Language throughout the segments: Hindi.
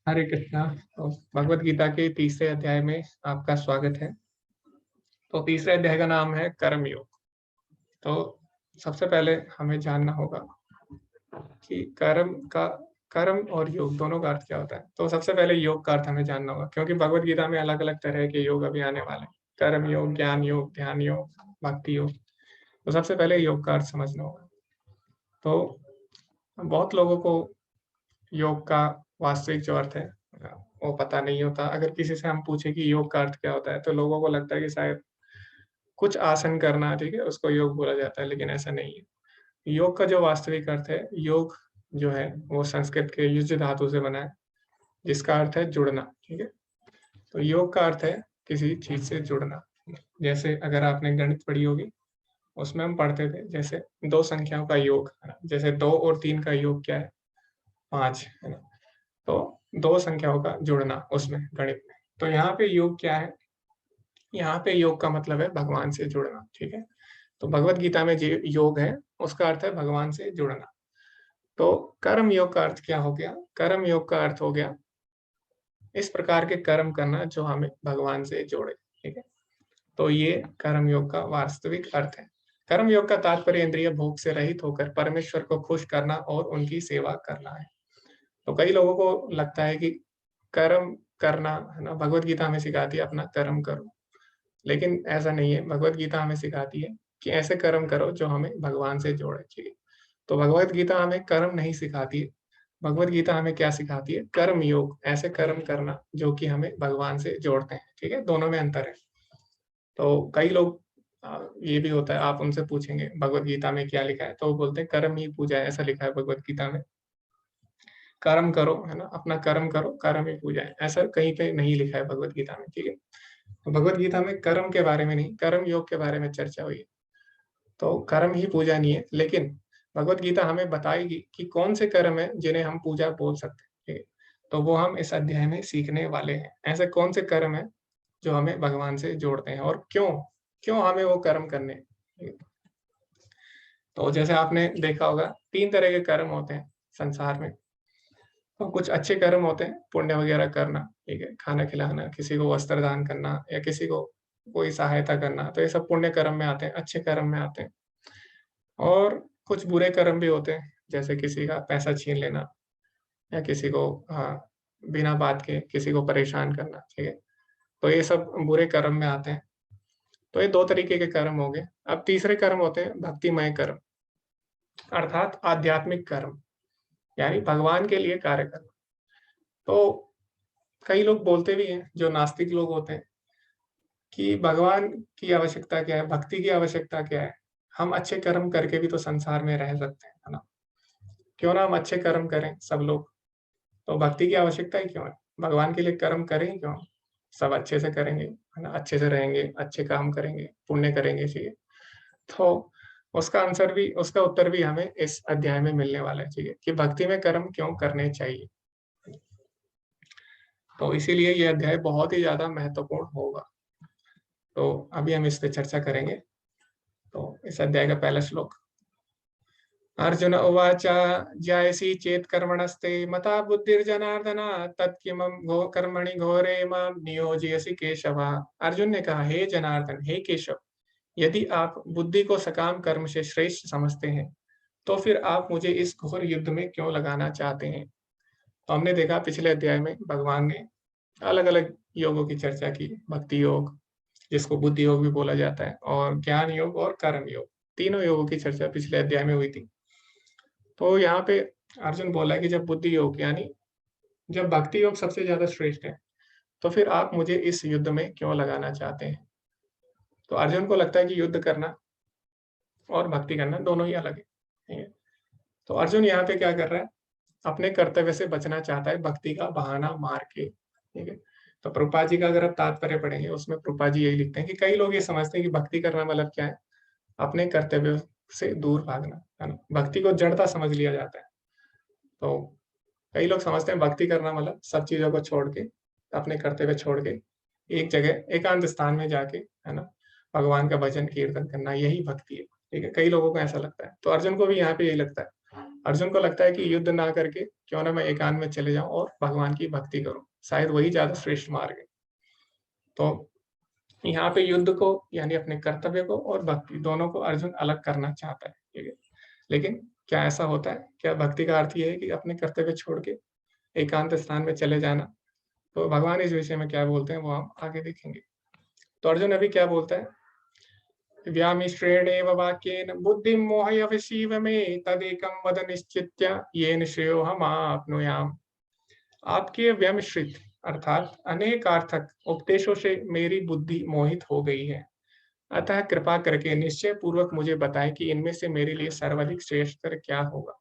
हरे कृष्णा। तो भगवत गीता के तीसरे अध्याय में आपका स्वागत है। तो तीसरे अध्याय का नाम है कर्म योग। तो सबसे पहले हमें जानना होगा कि कर्म और योग दोनों का अर्थ क्या होता है। तो सबसे पहले योग का अर्थ हमें जानना होगा, क्योंकि भगवत गीता में अलग अलग तरह के योग अभी आने वाले हैं। कर्म योग, ज्ञान योग, ध्यान योग, भक्ति योग। तो सबसे पहले योग का अर्थ समझना होगा। तो बहुत लोगों को योग का वास्तविक जो अर्थ है वो पता नहीं होता। अगर किसी से हम पूछे कि योग का अर्थ क्या होता है, तो लोगों को लगता है कि शायद कुछ आसन करना, ठीक है, उसको योग बोला जाता है, लेकिन ऐसा नहीं है। योग का जो वास्तविक अर्थ है, योग जो है वो संस्कृत के युज धातु से बना है, जिसका अर्थ है जुड़ना। ठीक है, तो योग का अर्थ है किसी चीज से जुड़ना। जैसे अगर आपने गणित पढ़ी होगी, उसमें हम पढ़ते थे जैसे दो संख्याओं का योग है ना, जैसे 2 और 3 का योग क्या है, 5 है ना। तो दो संख्याओं का जुड़ना उसमें गणित में। तो यहाँ पे योग क्या है, यहाँ पे योग का मतलब है भगवान से जुड़ना। ठीक है, तो भगवत गीता में जो योग है उसका अर्थ है भगवान से जुड़ना। तो कर्म योग का अर्थ क्या हो गया, कर्म योग का अर्थ हो गया इस प्रकार के कर्म करना जो हमें भगवान से जोड़े। ठीक है, तो ये कर्म योग का वास्तविक अर्थ है। कर्म योग का तात्पर्य इंद्रिय भोग से रहित होकर परमेश्वर को खुश करना और उनकी सेवा करना है। तो कई लोगों को लगता है कि कर्म करना है ना, भगवत गीता हमें सिखाती है अपना कर्म करो, लेकिन ऐसा नहीं है। भगवत गीता हमें सिखाती है कि ऐसे कर्म करो जो हमें भगवान से जोड़े। ठीक है, तो भगवत गीता हमें कर्म नहीं सिखाती है। भगवत गीता हमें क्या सिखाती है, कर्म योग, ऐसे कर्म करना जो कि हमें भगवान से जोड़ते हैं। ठीक है, दोनों में अंतर है। तो कई लोग ये भी होता है, आप उनसे पूछेंगे भगवत गीता में क्या लिखा है, तो वो बोलते हैं कर्म ही पूजा है, ऐसा लिखा है भगवत गीता में। कर्म करो है ना, अपना कर्म करो, कर्म ही पूजा है, ऐसा कहीं पे नहीं लिखा है भगवत गीता में। ठीक है, तो भगवत गीता में कर्म के बारे में नहीं, कर्म योग के बारे में चर्चा हुई है। तो कर्म ही पूजा नहीं है, लेकिन भगवत गीता हमें बताएगी कि कौन से कर्म है जिन्हें हम पूजा बोल सकते हैं। ठीक है, तो वो हम इस अध्याय में सीखने वाले हैं। ऐसे कौन से कर्म है जो हमें भगवान से जोड़ते हैं और क्यों क्यों हमें वो कर्म करने हैं। ठीक है? तो जैसे आपने देखा होगा 3 तरह के कर्म होते हैं संसार में। तो कुछ अच्छे कर्म होते हैं, पुण्य वगैरह करना, ठीक है, खाना खिलाना, किसी को वस्त्र दान करना या किसी को कोई सहायता करना, तो ये सब पुण्य कर्म में आते हैं, अच्छे कर्म में आते हैं। और कुछ बुरे कर्म भी होते हैं, जैसे किसी का पैसा छीन लेना या किसी को बिना बात के किसी को परेशान करना। ठीक है, तो ये सब बुरे कर्म में आते हैं। तो ये 2 तरीके के कर्म हो गए। अब तीसरे कर्म होते हैं भक्तिमय कर्म, अर्थात आध्यात्मिक कर्म, यानी भगवान के लिए कार्य करना। तो कई लोग बोलते भी हैं, जो नास्तिक लोग होते हैं, कि भगवान की आवश्यकता क्या है, भक्ति की आवश्यकता क्या है, हम अच्छे कर्म करके भी तो संसार में रह सकते हैं, है ना। क्यों ना हम अच्छे कर्म करें सब लोग। तो भक्ति की आवश्यकता ही क्यों है, भगवान के लिए कर्म करें क्यों, सब अच्छे से करेंगे है ना, अच्छे से रहेंगे, अच्छे काम करेंगे, पुण्य करेंगे। चाहिए तो उसका आंसर भी, उसका उत्तर भी हमें इस अध्याय में मिलने वाला है। चाहिए कि भक्ति में कर्म क्यों करने चाहिए। तो इसीलिए ये अध्याय बहुत ही ज्यादा महत्वपूर्ण होगा। तो अभी हम इस पे चर्चा करेंगे। तो इस अध्याय का पहला श्लोक, अर्जुन उवाच ज्यायसी चेत कर्मणस्ते मता बुद्धिर्जनार्दन तत्किमं घो कर्मणि घोरे मां नियोजयसि केशव। अर्जुन ने कहा, हे जनार्दन, हे केशव, यदि आप बुद्धि को सकाम कर्म से श्रेष्ठ समझते हैं, तो फिर आप मुझे इस घोर युद्ध में क्यों लगाना चाहते हैं। तो हमने देखा पिछले अध्याय में भगवान ने अलग अलग योगों की चर्चा की, भक्ति योग, जिसको बुद्धि योग भी बोला जाता है, और ज्ञान योग और कर्म योग, तीनों योगों की चर्चा पिछले अध्याय में हुई थी। तो यहाँ पे अर्जुन बोला है कि जब बुद्धि योग यानी जब भक्ति योग सबसे ज्यादा श्रेष्ठ है, तो फिर आप मुझे इस युद्ध में क्यों लगाना चाहते हैं। तो अर्जुन को लगता है कि युद्ध करना और भक्ति करना दोनों ही अलग है। ठीक है, तो अर्जुन यहाँ पे क्या कर रहा है, अपने कर्तव्य से बचना चाहता है भक्ति का बहाना मार के। ठीक है, तो प्रभुपाद जी का अगर आप तात्पर्य पढ़ेंगे, उसमें प्रभुपाद जी यही लिखते हैं कि कई लोग ये समझते हैं कि भक्ति करना मतलब क्या है, अपने कर्तव्य से दूर भागना, है ना। भक्ति को जड़ता समझ लिया जाता है। तो कई लोग समझते हैं भक्ति करना मतलब सब चीजों को छोड़ के, अपने कर्तव्य छोड़ के एक जगह एकांत स्थान में जाके, है ना, भगवान का भजन कीर्तन करना, यही भक्ति है। ठीक है, कई लोगों को ऐसा लगता है, तो अर्जुन को भी यहाँ पे यही लगता है अर्जुन को लगता है कि युद्ध ना करके क्यों ना मैं एकांत में चले जाऊं और भगवान की भक्ति करूं, शायद वही ज्यादा श्रेष्ठ मार्ग है। तो यहाँ पे युद्ध को यानी अपने कर्तव्य को और भक्ति दोनों को अर्जुन अलग करना चाहता है, ठीक है। लेकिन क्या ऐसा होता है? क्या भक्ति का अर्थ ये है कि अपने कर्तव्य छोड़ के एकांत स्थान में चले जाना? तो भगवान इस विषय में क्या बोलते हैं वो हम आगे देखेंगे। तो अर्जुन अभी क्या बोलता है? व्यामिश्रेणेव वाक्येन बुद्धिं मोहय वशीव मे तदेकं वद निश्चित्य येन श्रेयोऽहमाप्नुयाम्। आपके व्यमिश्रित अर्थात अनेकार्थक उपदेशों से मेरी बुद्धि मोहित हो गई है, अतः कृपा करके निश्चय पूर्वक मुझे बताएं कि इनमें से मेरे लिए सर्वाधिक श्रेष्ठतर क्या होगा।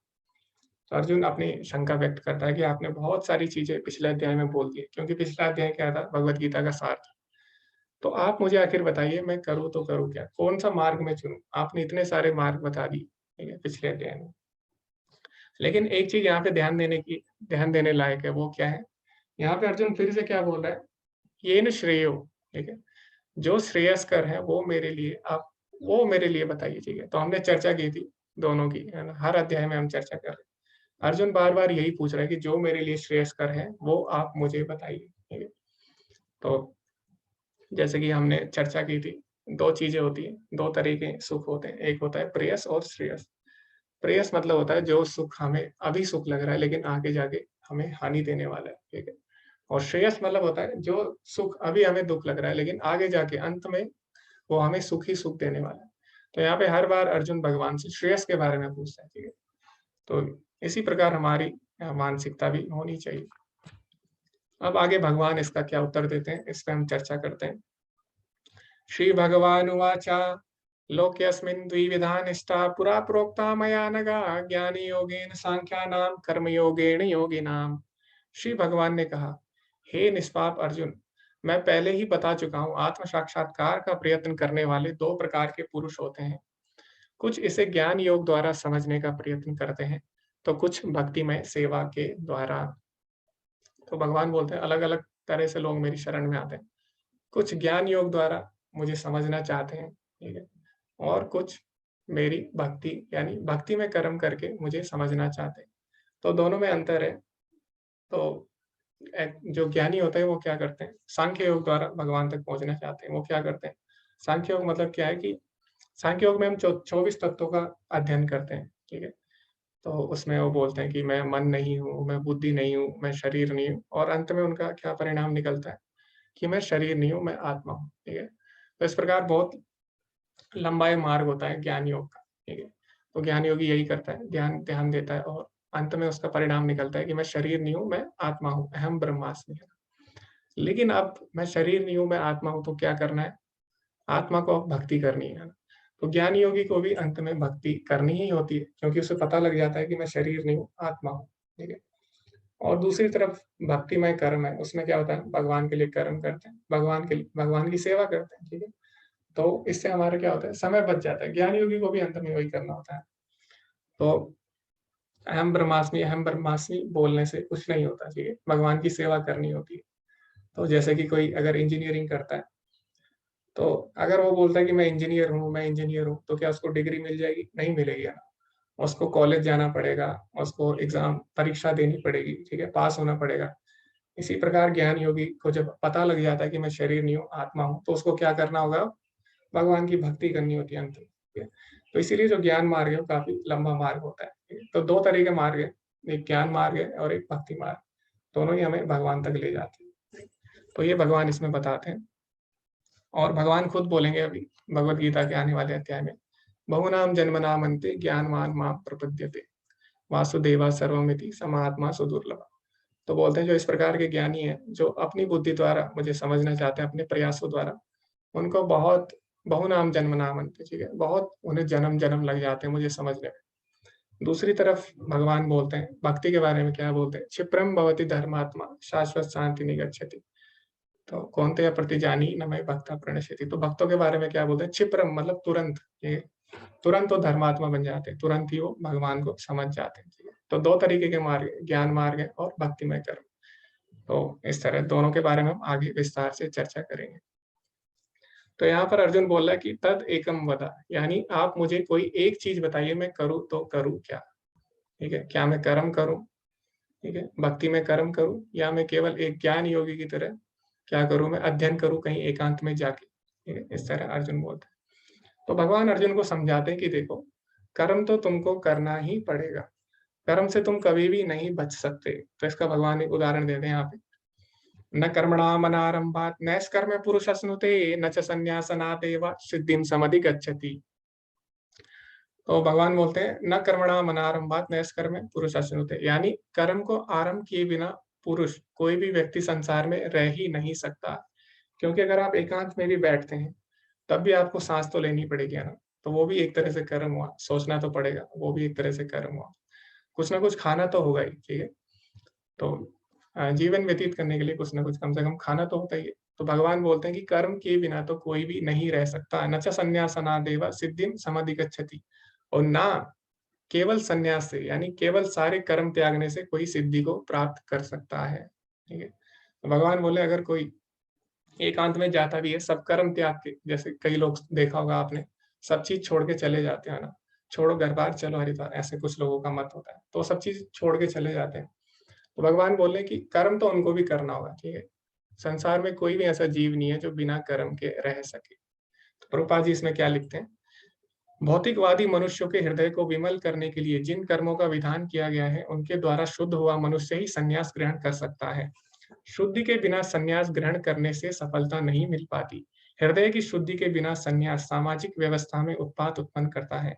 तो अर्जुन अपनी शंका व्यक्त करता है कि आपने बहुत सारी चीजें पिछले अध्याय में बोल दी, क्योंकि पिछला अध्याय क्या था? भगवत गीता का सार था। तो आप मुझे आखिर बताइए मैं करूँ तो करूँ क्या? कौन सा मार्ग मैं चुनूँ? आपने इतने सारे मार्ग बता दिए, ठीक है, पिछले अध्याय में। लेकिन एक चीज यहाँ पे ध्यान देने लायक है, वो क्या है? यहाँ पे अर्जुन फिर से क्या बोल रहा है? ये न श्रेयो, ठीक है, जो श्रेयस्कर है वो मेरे लिए आप वो मेरे लिए बताइए, ठीक है। तो हमने चर्चा की थी दोनों की, है ना, हर अध्याय में हम चर्चा कर रहे हैं। अर्जुन बार बार यही पूछ रहा है कि जो मेरे लिए श्रेयस्कर है वो आप मुझे बताइए, ठीक है। तो जैसे कि हमने चर्चा की थी, दो चीजें होती है, दो तरह के सुख होते हैं, एक होता है प्रेयस और श्रेयस। प्रेयस मतलब होता है जो सुख हमें अभी सुख लग रहा है लेकिन आगे जाके हमें हानि देने वाला है, ठीक है। और श्रेयस मतलब होता है जो सुख अभी हमें दुख लग रहा है लेकिन आगे जाके अंत में वो हमें सुख ही सुख देने वाला है। तो यहाँ पे हर बार अर्जुन भगवान से श्रेयस के बारे में पूछता है, ठीक है। तो इसी प्रकार हमारी मानसिकता भी होनी चाहिए। अब आगे भगवान इसका क्या उत्तर देते हैं, इस पर हम चर्चा करते हैं। श्री भगवानुवाच लोकेऽस्मिन् द्विविधा निष्ठा पुरा प्रोक्ता मया नघा ज्ञानी योगेन सांख्यानां कर्म योगेन योगिनाम्। श्री भगवान ने कहा, हे निष्पाप अर्जुन, मैं पहले ही बता चुका हूँ, आत्म साक्षात्कार का प्रयत्न करने वाले दो प्रकार के पुरुष होते हैं। कुछ इसे ज्ञान योग द्वारा समझने का प्रयत्न करते हैं, तो कुछ भक्तिमय सेवा के द्वारा। तो भगवान बोलते हैं अलग अलग तरह से लोग मेरी शरण में आते हैं। कुछ ज्ञान योग द्वारा मुझे समझना चाहते हैं, ठीक है, और कुछ मेरी भक्ति यानी भक्ति में कर्म करके मुझे समझना चाहते हैं। तो दोनों में अंतर है। तो जो ज्ञानी होते हैं वो क्या करते हैं? सांख्य योग द्वारा भगवान तक पहुंचना चाहते हैं। वो क्या करते हैं? सांख्य योग मतलब क्या है कि सांख्य योग में हम 24 तत्वों का अध्ययन करते हैं, ठीक है। तो उसमें वो बोलते हैं कि मैं मन नहीं हूँ, मैं बुद्धि नहीं हूँ, मैं शरीर नहीं हूँ, और अंत में उनका क्या परिणाम निकलता है कि मैं शरीर नहीं हूँ, मैं आत्मा हूँ, ठीक है। तो इस प्रकार बहुत लंबा ये मार्ग होता है ज्ञान योग का, ठीक है। तो ज्ञान योगी यही करता है, ध्यान ध्यान देता है और अंत में उसका परिणाम निकलता है कि मैं शरीर नहीं हूँ, मैं आत्मा हूँ, अहम ब्रह्मास्मि है। लेकिन अब मैं शरीर नहीं हूँ, मैं आत्मा हूँ, तो क्या करना है? आत्मा को भक्ति करनी है। तो ज्ञान योगी को भी अंत में भक्ति करनी ही होती है, क्योंकि उसे पता लग जाता है कि मैं शरीर नहीं हूँ, आत्मा हूँ, ठीक है। और दूसरी तरफ भक्तिमय कर्म है, उसमें क्या होता है? भगवान के लिए कर्म करते हैं, भगवान के लिए भगवान की सेवा करते हैं, ठीक है। तो इससे हमारा क्या होता है? समय बच जाता है। ज्ञान योगी को भी अंत में वही करना होता है। तो अहम ब्रह्मास्मि बोलने से कुछ नहीं होता, ठीक है, भगवान की सेवा करनी होती है। तो जैसे कि कोई अगर इंजीनियरिंग करता है, तो अगर वो बोलता है कि मैं इंजीनियर हूँ, तो क्या उसको डिग्री मिल जाएगी? नहीं मिलेगी, है ना। उसको कॉलेज जाना पड़ेगा, उसको एग्जाम परीक्षा देनी पड़ेगी, ठीक है, पास होना पड़ेगा। इसी प्रकार ज्ञान योगी को जब पता लग जाता है कि मैं शरीर नहीं हूँ, आत्मा हूँ, तो उसको क्या करना होगा? भगवान की भक्ति करनी होती है अंत में, ठीक है। तो इसीलिए जो ज्ञान मार्ग है वो काफी लंबा मार्ग होता है, ठीक है? तो दो तरह के मार्ग है, एक ज्ञान मार्ग है और एक भक्ति मार्ग। दोनों ही हमें भगवान तक ले जाते हैं। तो ये भगवान इसमें बताते हैं। और भगवान खुद बोलेंगे अभी भगवत गीता के आने वाले अध्याय में, बहुनाम जन्मनाम अन्ते ज्ञानवान मां प्रपद्यते वासुदेवा सर्वमिति समात्मा सुदुर्लभ। तो बोलते हैं जो इस प्रकार के ज्ञानी हैं, जो अपनी बुद्धि द्वारा मुझे समझना चाहते हैं, अपने प्रयासों द्वारा, उनको बहुत बहुनाम जन्म नाम अंत, ठीक है, बहुत उन्हें जन्म जन्म लग जाते हैं मुझे समझने में। दूसरी तरफ भगवान बोलते हैं भक्ति के बारे में, क्या बोलते हैं? क्षिप्रम भवति धर्मात्मा शाश्वत शांति निगच्छति। तो कौनते प्रति जानी न मैं भक्ता प्रणश्यति। तो भक्तों के बारे में क्या बोलते हैं? क्षिप्रम मतलब तुरंत, ये तुरंत वो धर्मात्मा बन जाते हैं, तुरंत ही वो भगवान को समझ जाते हैं, ठीक है। तो दो तरीके के मार्ग है, ज्ञान मार्ग है और भक्तिमय कर्म। तो इस तरह दोनों के बारे में हम आगे विस्तार से चर्चा करेंगे। तो यहाँ पर अर्जुन बोल रहा है कि तद एकम वदा, यानी आप मुझे कोई एक चीज बताइए, मैं करूँ तो करूँ क्या। ठीक है, क्या मैं कर्म करूं, ठीक है, भक्ति में कर्म करूं, या मैं केवल एक ज्ञान योगी की तरह क्या करूं, मैं अध्ययन करूं कहीं एकांत में जाके। ठीक है, इस तरह अर्जुन बोलते हैं। तो भगवान अर्जुन को समझाते हैं कि देखो, कर्म तो तुमको करना ही पड़ेगा, कर्म से तुम कभी भी नहीं बच सकते। तो इसका भगवान एक उदाहरण देते हैं यहाँ पे, न कर्मणाम अनारंभात नैष्कर्म्य पुरुषस्नुते न च संन्यासनादेव सिद्धिं समधिगच्छति। तो भगवान बोलते हैं न कर्मणाम अनारंभात नैष्कर्म्य पुरुषस्नुते, यानी कर्म को आरंभ किए बिना पुरुष कोई भी व्यक्ति संसार में रह ही नहीं सकता। क्योंकि अगर आप एकांत में भी बैठते हैं तब भी आपको सांस तो लेनी पड़ेगी, है ना। तो वो भी एक तरह से कर्म हुआ, सोचना तो पड़ेगा, वो भी एक तरह से कर्म हुआ, कुछ ना कुछ खाना तो होगा ही। ठीक है, तो जीवन व्यतीत करने के लिए कुछ ना कुछ कम से कम खाना तो होता ही है। तो भगवान बोलते हैं कि कर्म के बिना तो कोई भी नहीं रह सकता। न च संन्यासनादेव सिद्धिं समधिगच्छति, और ना केवल संन्यास से, यानी केवल सारे कर्म त्यागने से कोई सिद्धि को प्राप्त कर सकता है। ठीक है, तो भगवान बोले अगर कोई एकांत में जाता भी है सब कर्म त्याग के, जैसे कई लोग देखा होगा आपने, सब चीज छोड़ के चले जाते हैं ना, छोड़ो घर बार चलो हरिद्वार, ऐसे कुछ लोगों का मत होता है, तो सब चीज छोड़ के चले जाते हैं। तो भगवान बोल रहे हैं कि कर्म तो उनको भी करना होगा। ठीक है, संसार में कोई भी ऐसा जीव नहीं है जो बिना कर्म के रह सके। तो प्रभुपाद जी इसमें क्या लिखते हैं, भौतिकवादी मनुष्यों के हृदय को विमल करने के लिए जिन कर्मों का विधान किया गया है उनके द्वारा शुद्ध हुआ मनुष्य ही संन्यास ग्रहण कर सकता है। शुद्धि के बिना संन्यास ग्रहण करने से सफलता नहीं मिल पाती। हृदय की शुद्धि के बिना संन्यास सामाजिक व्यवस्था में उत्पात उत्पन्न करता है।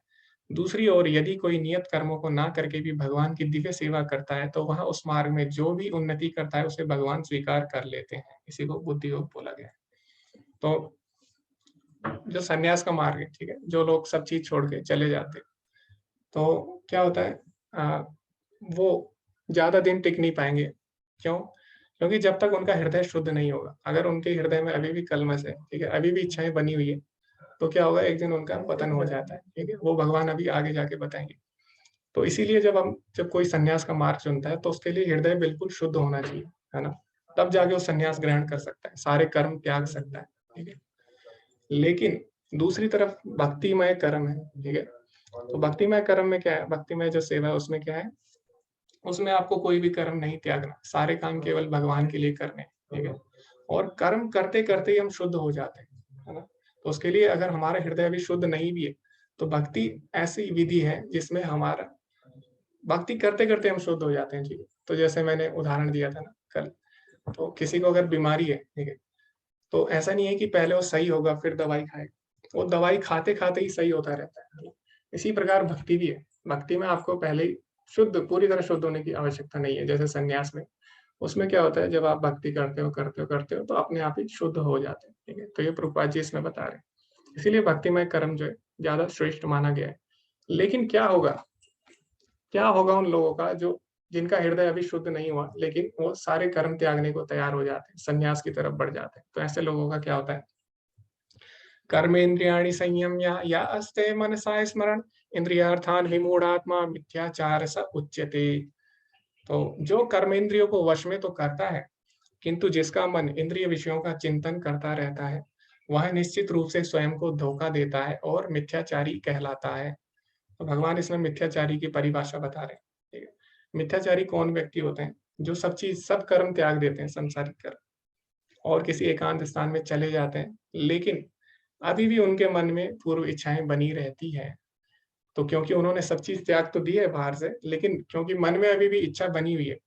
दूसरी ओर यदि कोई नियत कर्मों को ना करके भी भगवान की दिव्य सेवा करता है तो वह उस मार्ग में जो भी उन्नति करता है उसे भगवान स्वीकार कर लेते हैं। इसी को बुद्धि योग बोला गया है। तो जो संन्यास का मार्ग है, ठीक है, जो लोग सब चीज छोड़ के चले जाते हैं तो क्या होता है, वो ज्यादा दिन टिक नहीं पाएंगे। क्यों? क्योंकि जब तक उनका हृदय शुद्ध नहीं होगा, अगर उनके हृदय में अभी भी कलमश है, ठीक है, अभी भी इच्छाएं बनी हुई है, तो क्या होगा, एक दिन उनका पतन हो जाता है। ठीक है, वो भगवान अभी आगे जाके बताएंगे। तो इसीलिए जब कोई संन्यास का मार्ग चुनता है तो उसके लिए हृदय बिल्कुल शुद्ध होना चाहिए, है ना, तब जाके वो संन्यास ग्रहण कर सकता है, सारे कर्म त्याग सकता है। ठीक है, लेकिन दूसरी तरफ भक्तिमय कर्म है। ठीक है, तो भक्तिमय कर्म में क्या है, भक्तिमय जो सेवा है उसमें क्या है, उसमें आपको कोई भी कर्म नहीं त्यागना, सारे काम केवल भगवान के लिए करने। ठीक है, और कर्म करते करते ही हम शुद्ध हो जाते हैं, है ना। तो उसके लिए अगर हमारा हृदय अभी शुद्ध नहीं भी है तो भक्ति ऐसी विधि है जिसमें हमारा भक्ति करते करते हम शुद्ध हो जाते हैं। ठीक है, तो जैसे मैंने उदाहरण दिया था ना कल, तो किसी को अगर बीमारी है, ठीक है, तो ऐसा नहीं है कि पहले वो सही होगा फिर दवाई खाएगा, वो दवाई खाते खाते ही सही होता रहता है। इसी प्रकार भक्ति भी है, भक्ति में आपको पहले ही शुद्ध, पूरी तरह शुद्ध होने की आवश्यकता नहीं है। जैसे संन्यास में, उसमें क्या होता है, जब आप भक्ति करते हो तो अपने आप ही शुद्ध हो जाते हैं। ठीक है, तो ये प्रभुपाद जी इसमें बता रहे हैं। इसीलिए भक्तिमय कर्म जो है ज्यादा श्रेष्ठ माना गया है। लेकिन क्या होगा उन लोगों का जो, जिनका हृदय अभी शुद्ध नहीं हुआ लेकिन वो सारे कर्म त्यागने को तैयार हो जाते हैं, संन्यास की तरफ बढ़ जाते हैं। तो ऐसे लोगों का क्या होता है, कर्मेन्द्रियाणि संयम्य या अस्ते मनसा स्मरण इंद्रियार्थान विमूढ़ात्मा मिथ्याचार स उच्यते। तो जो कर्मेंद्रियों को वश में तो करता है किंतु जिसका मन इंद्रिय विषयों का चिंतन करता रहता है वह निश्चित रूप से स्वयं को धोखा देता है और मिथ्याचारी कहलाता है। तो भगवान इसमें मिथ्याचारी की परिभाषा बता रहे हैं। ठीक है, मिथ्याचारी कौन व्यक्ति होते हैं, जो सब कर्म त्याग देते हैं, संसारिक कर्म, और किसी एकांत स्थान में चले जाते हैं, लेकिन अभी भी उनके मन में पूर्व इच्छाएं बनी रहती है। तो क्योंकि उन्होंने सब चीज त्याग तो दी है बाहर से, लेकिन क्योंकि मन में अभी भी इच्छा बनी हुई है,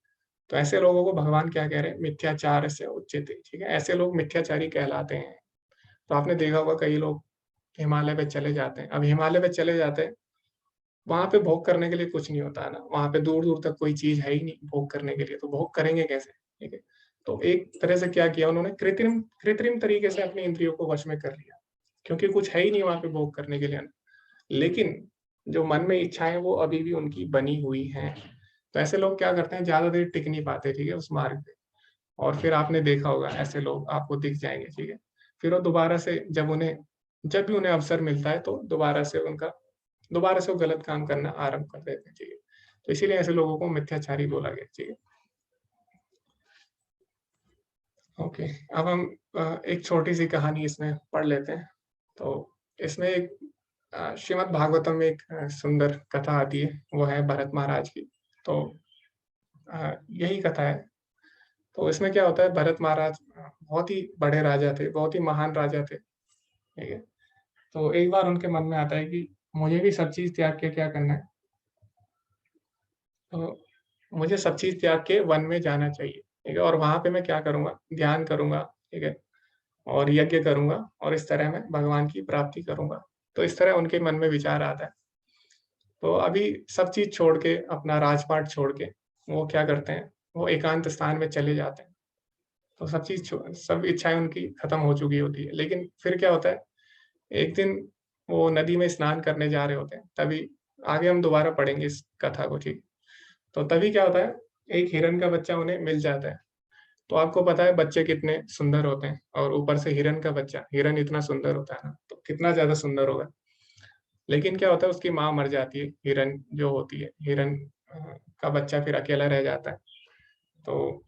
तो ऐसे लोगों को भगवान क्या कह रहे हैं, मिथ्याचार से उच्यते। ठीक है, ऐसे लोग मिथ्याचारी कहलाते हैं। तो आपने देखा होगा कई लोग हिमालय पे चले जाते हैं, अब हिमालय पे चले जाते हैं, वहां पे भोग करने के लिए कुछ नहीं होता है ना, वहां पे दूर दूर तक कोई चीज है ही नहीं भोग करने के लिए, तो भोग करेंगे कैसे। ठीक है, तो एक तरह से क्या किया उन्होंने, कृत्रिम कृत्रिम तरीके से अपनी इंद्रियों को वश में कर लिया, क्योंकि कुछ है ही नहीं वहां पे भोग करने के लिए ना। लेकिन जो मन में इच्छाएं वो अभी भी उनकी बनी हुई हैं। तो ऐसे लोग क्या करते हैं, ज्यादा देर टिक नहीं पाते, ठीक है, उस मार्ग पे, और फिर आपने देखा होगा ऐसे लोग आपको दिख जाएंगे। ठीक है, फिर वो दोबारा से जब भी उन्हें अवसर मिलता है तो दोबारा से वो गलत काम करना आरंभ कर देते हैं। ठीक है, तो इसीलिए ऐसे लोगों को मिथ्याचारी बोला गया। ठीक है, ओके, अब हम एक छोटी सी कहानी इसमें पढ़ लेते हैं। तो इसमें एक श्रीमद् भागवतम में एक सुंदर कथा आती है, वो है भरत महाराज की। तो यही कथा है। तो इसमें क्या होता है, भरत महाराज बहुत ही बड़े राजा थे, बहुत ही महान राजा थे, ठीक है। तो एक बार उनके मन में आता है कि मुझे भी सब चीज त्याग के क्या करना है, तो मुझे सब चीज त्याग के वन में जाना चाहिए, ठीक है। और वहां पे मैं क्या करूंगा, ध्यान करूंगा, ठीक है, और यज्ञ करूंगा, और इस तरह मैं भगवान की प्राप्ति करूंगा। तो इस तरह उनके मन में विचार आता है। तो अभी सब चीज छोड़ के, अपना राजपाट छोड़ के, वो क्या करते हैं, वो एकांत स्थान में चले जाते हैं। तो सब इच्छाएं उनकी खत्म हो चुकी होती है। लेकिन फिर क्या होता है, एक दिन वो नदी में स्नान करने जा रहे होते हैं, तभी आगे हम दोबारा पढ़ेंगे इस कथा को, ठीक। तो तभी क्या होता है, एक हिरन का बच्चा उन्हें मिल जाता है। तो आपको पता है बच्चे कितने सुंदर होते हैं, और ऊपर से हिरन का बच्चा, हिरन इतना सुंदर होता है ना, तो कितना ज्यादा सुंदर होगा। लेकिन क्या होता है, उसकी माँ मर जाती है, हिरन जो होती है, हिरन का बच्चा फिर अकेला रह जाता है। तो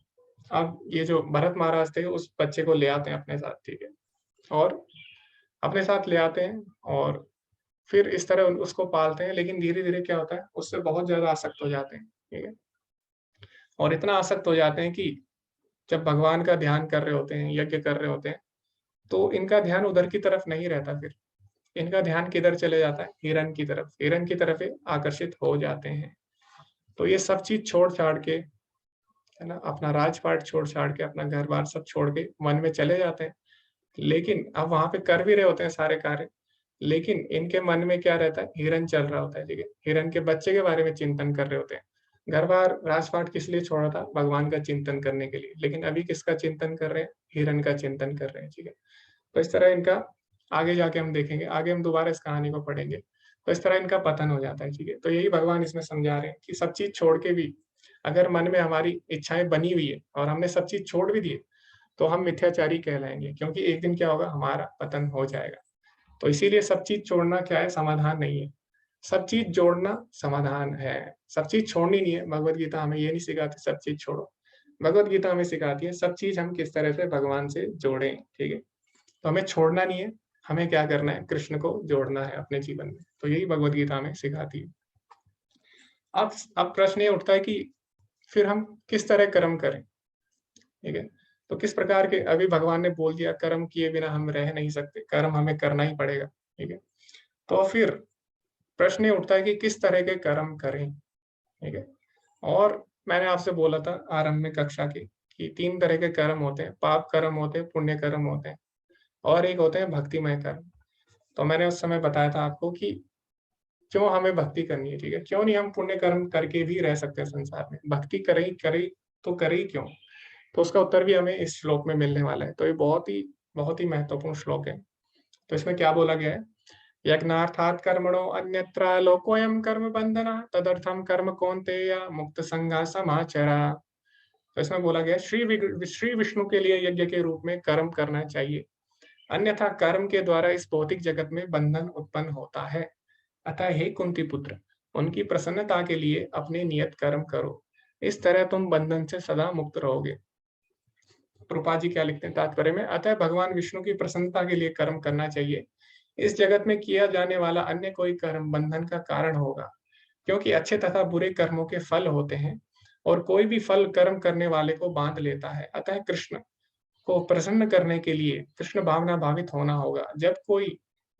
अब ये जो भरत महाराज थे, उस बच्चे को ले आते हैं अपने साथ, ठीक है, और अपने साथ ले आते हैं, और फिर इस तरह उसको पालते हैं। लेकिन धीरे धीरे क्या होता है, उससे बहुत ज्यादा आसक्त हो जाते हैं, ठीक है। और इतना आसक्त हो जाते हैं कि जब भगवान का ध्यान कर रहे होते हैं, यज्ञ कर रहे होते हैं, तो इनका ध्यान उधर की तरफ नहीं रहता। फिर इनका ध्यान किधर चले जाता है, हिरन की तरफ, हिरन की तरफ ये आकर्षित हो जाते हैं। तो ये सब चीज छोड़ छाड़ के, है ना, अपना राजपाट छोड़ छाड़ के, अपना घर बार सब छोड़ के वन में चले जाते हैं। लेकिन अब वहां पे कर भी रहे होते हैं सारे कार्य, लेकिन इनके मन में क्या रहता है, हिरन चल रहा होता है, ठीक है। हिरन के बच्चे के बारे में चिंतन कर रहे होते हैं। घर बार राजपाट किस लिए छोड़ा था, भगवान का चिंतन करने के लिए। लेकिन अभी किसका चिंतन कर रहे हैं, हिरन का चिंतन कर रहे हैं, ठीक है। तो इस तरह इनका आगे जाके हम देखेंगे, आगे हम दोबारा इस कहानी को पढ़ेंगे। तो इस तरह इनका पतन हो जाता है, ठीक है। तो यही भगवान इसमें समझा रहे हैं कि सब चीज छोड़ के भी, अगर मन में हमारी इच्छाएं बनी हुई है और हमने सब चीज छोड़ भी दिए, तो हम मिथ्याचारी कहलाएंगे, क्योंकि एक दिन क्या होगा, हमारा पतन हो जाएगा। तो इसीलिए सब चीज छोड़ना क्या है, समाधान नहीं है। सब चीज जोड़ना समाधान है। सब चीज छोड़नी नहीं है। भगवत गीता हमें ये नहीं सिखाती सब चीज छोड़ो। भगवत गीता हमें सिखाती है सब चीज हम किस तरह से भगवान से जोड़ें, ठीक है। तो हमें छोड़ना नहीं है, हमें क्या करना है, कृष्ण को जोड़ना है अपने जीवन में। तो यही भगवत गीता हमें सिखाती है। अब प्रश्न ये उठता है कि फिर हम किस तरह कर्म करें, ठीक है। तो किस प्रकार के, अभी भगवान ने बोल दिया कर्म किए बिना हम रह नहीं सकते, कर्म हमें करना ही पड़ेगा, ठीक है। तो फिर प्रश्न ये उठता है कि किस तरह के कर्म करें, ठीक है। और मैंने आपसे बोला था आरंभ में कक्षा की कि 3 तरह के कर्म होते हैं, पाप कर्म होते हैं, पुण्य कर्म होते हैं, और एक होते हैं भक्तिमय कर्म। तो मैंने उस समय बताया था आपको कि क्यों हमें भक्ति करनी है, ठीक है। क्यों नहीं हम पुण्य कर्म करके भी रह सकते हैं संसार में, भक्ति करें करें तो करें क्यों। तो उसका उत्तर भी हमें इस श्लोक में मिलने वाला है। तो ये बहुत ही महत्वपूर्ण श्लोक है। तो इसमें क्या बोला गया है, यज्ञार्थात् कर्मणो अन्यत्र लोकोऽयं कर्म बंधना तदर्थम कर्म कौन्तेय मुक्त संगा समाचरा। तो इसमें बोला गया श्री विष्णु के लिए यज्ञ के रूप में कर्म करना चाहिए, अन्यथा कर्म के द्वारा इस भौतिक जगत में बंधन उत्पन्न होता है। अतः हे कुंती पुत्र, उनकी प्रसन्नता के लिए अपने नियत कर्म करो, इस तरह तुम बंधन से सदा मुक्त रहोगे। प्रभुपाद जी क्या लिखते हैं तात्पर्य में, अतः भगवान विष्णु की प्रसन्नता के लिए कर्म करना चाहिए। इस जगत में किया जाने वाला अन्य कोई कर्म बंधन का कारण होगा, क्योंकि अच्छे तथा बुरे कर्मों के फल होते हैं, और कोई भी फल कर्म करने वाले को बांध लेता है। अतः कृष्ण को प्रसन्न करने के लिए कृष्ण भावना भावित होना होगा। जब कोई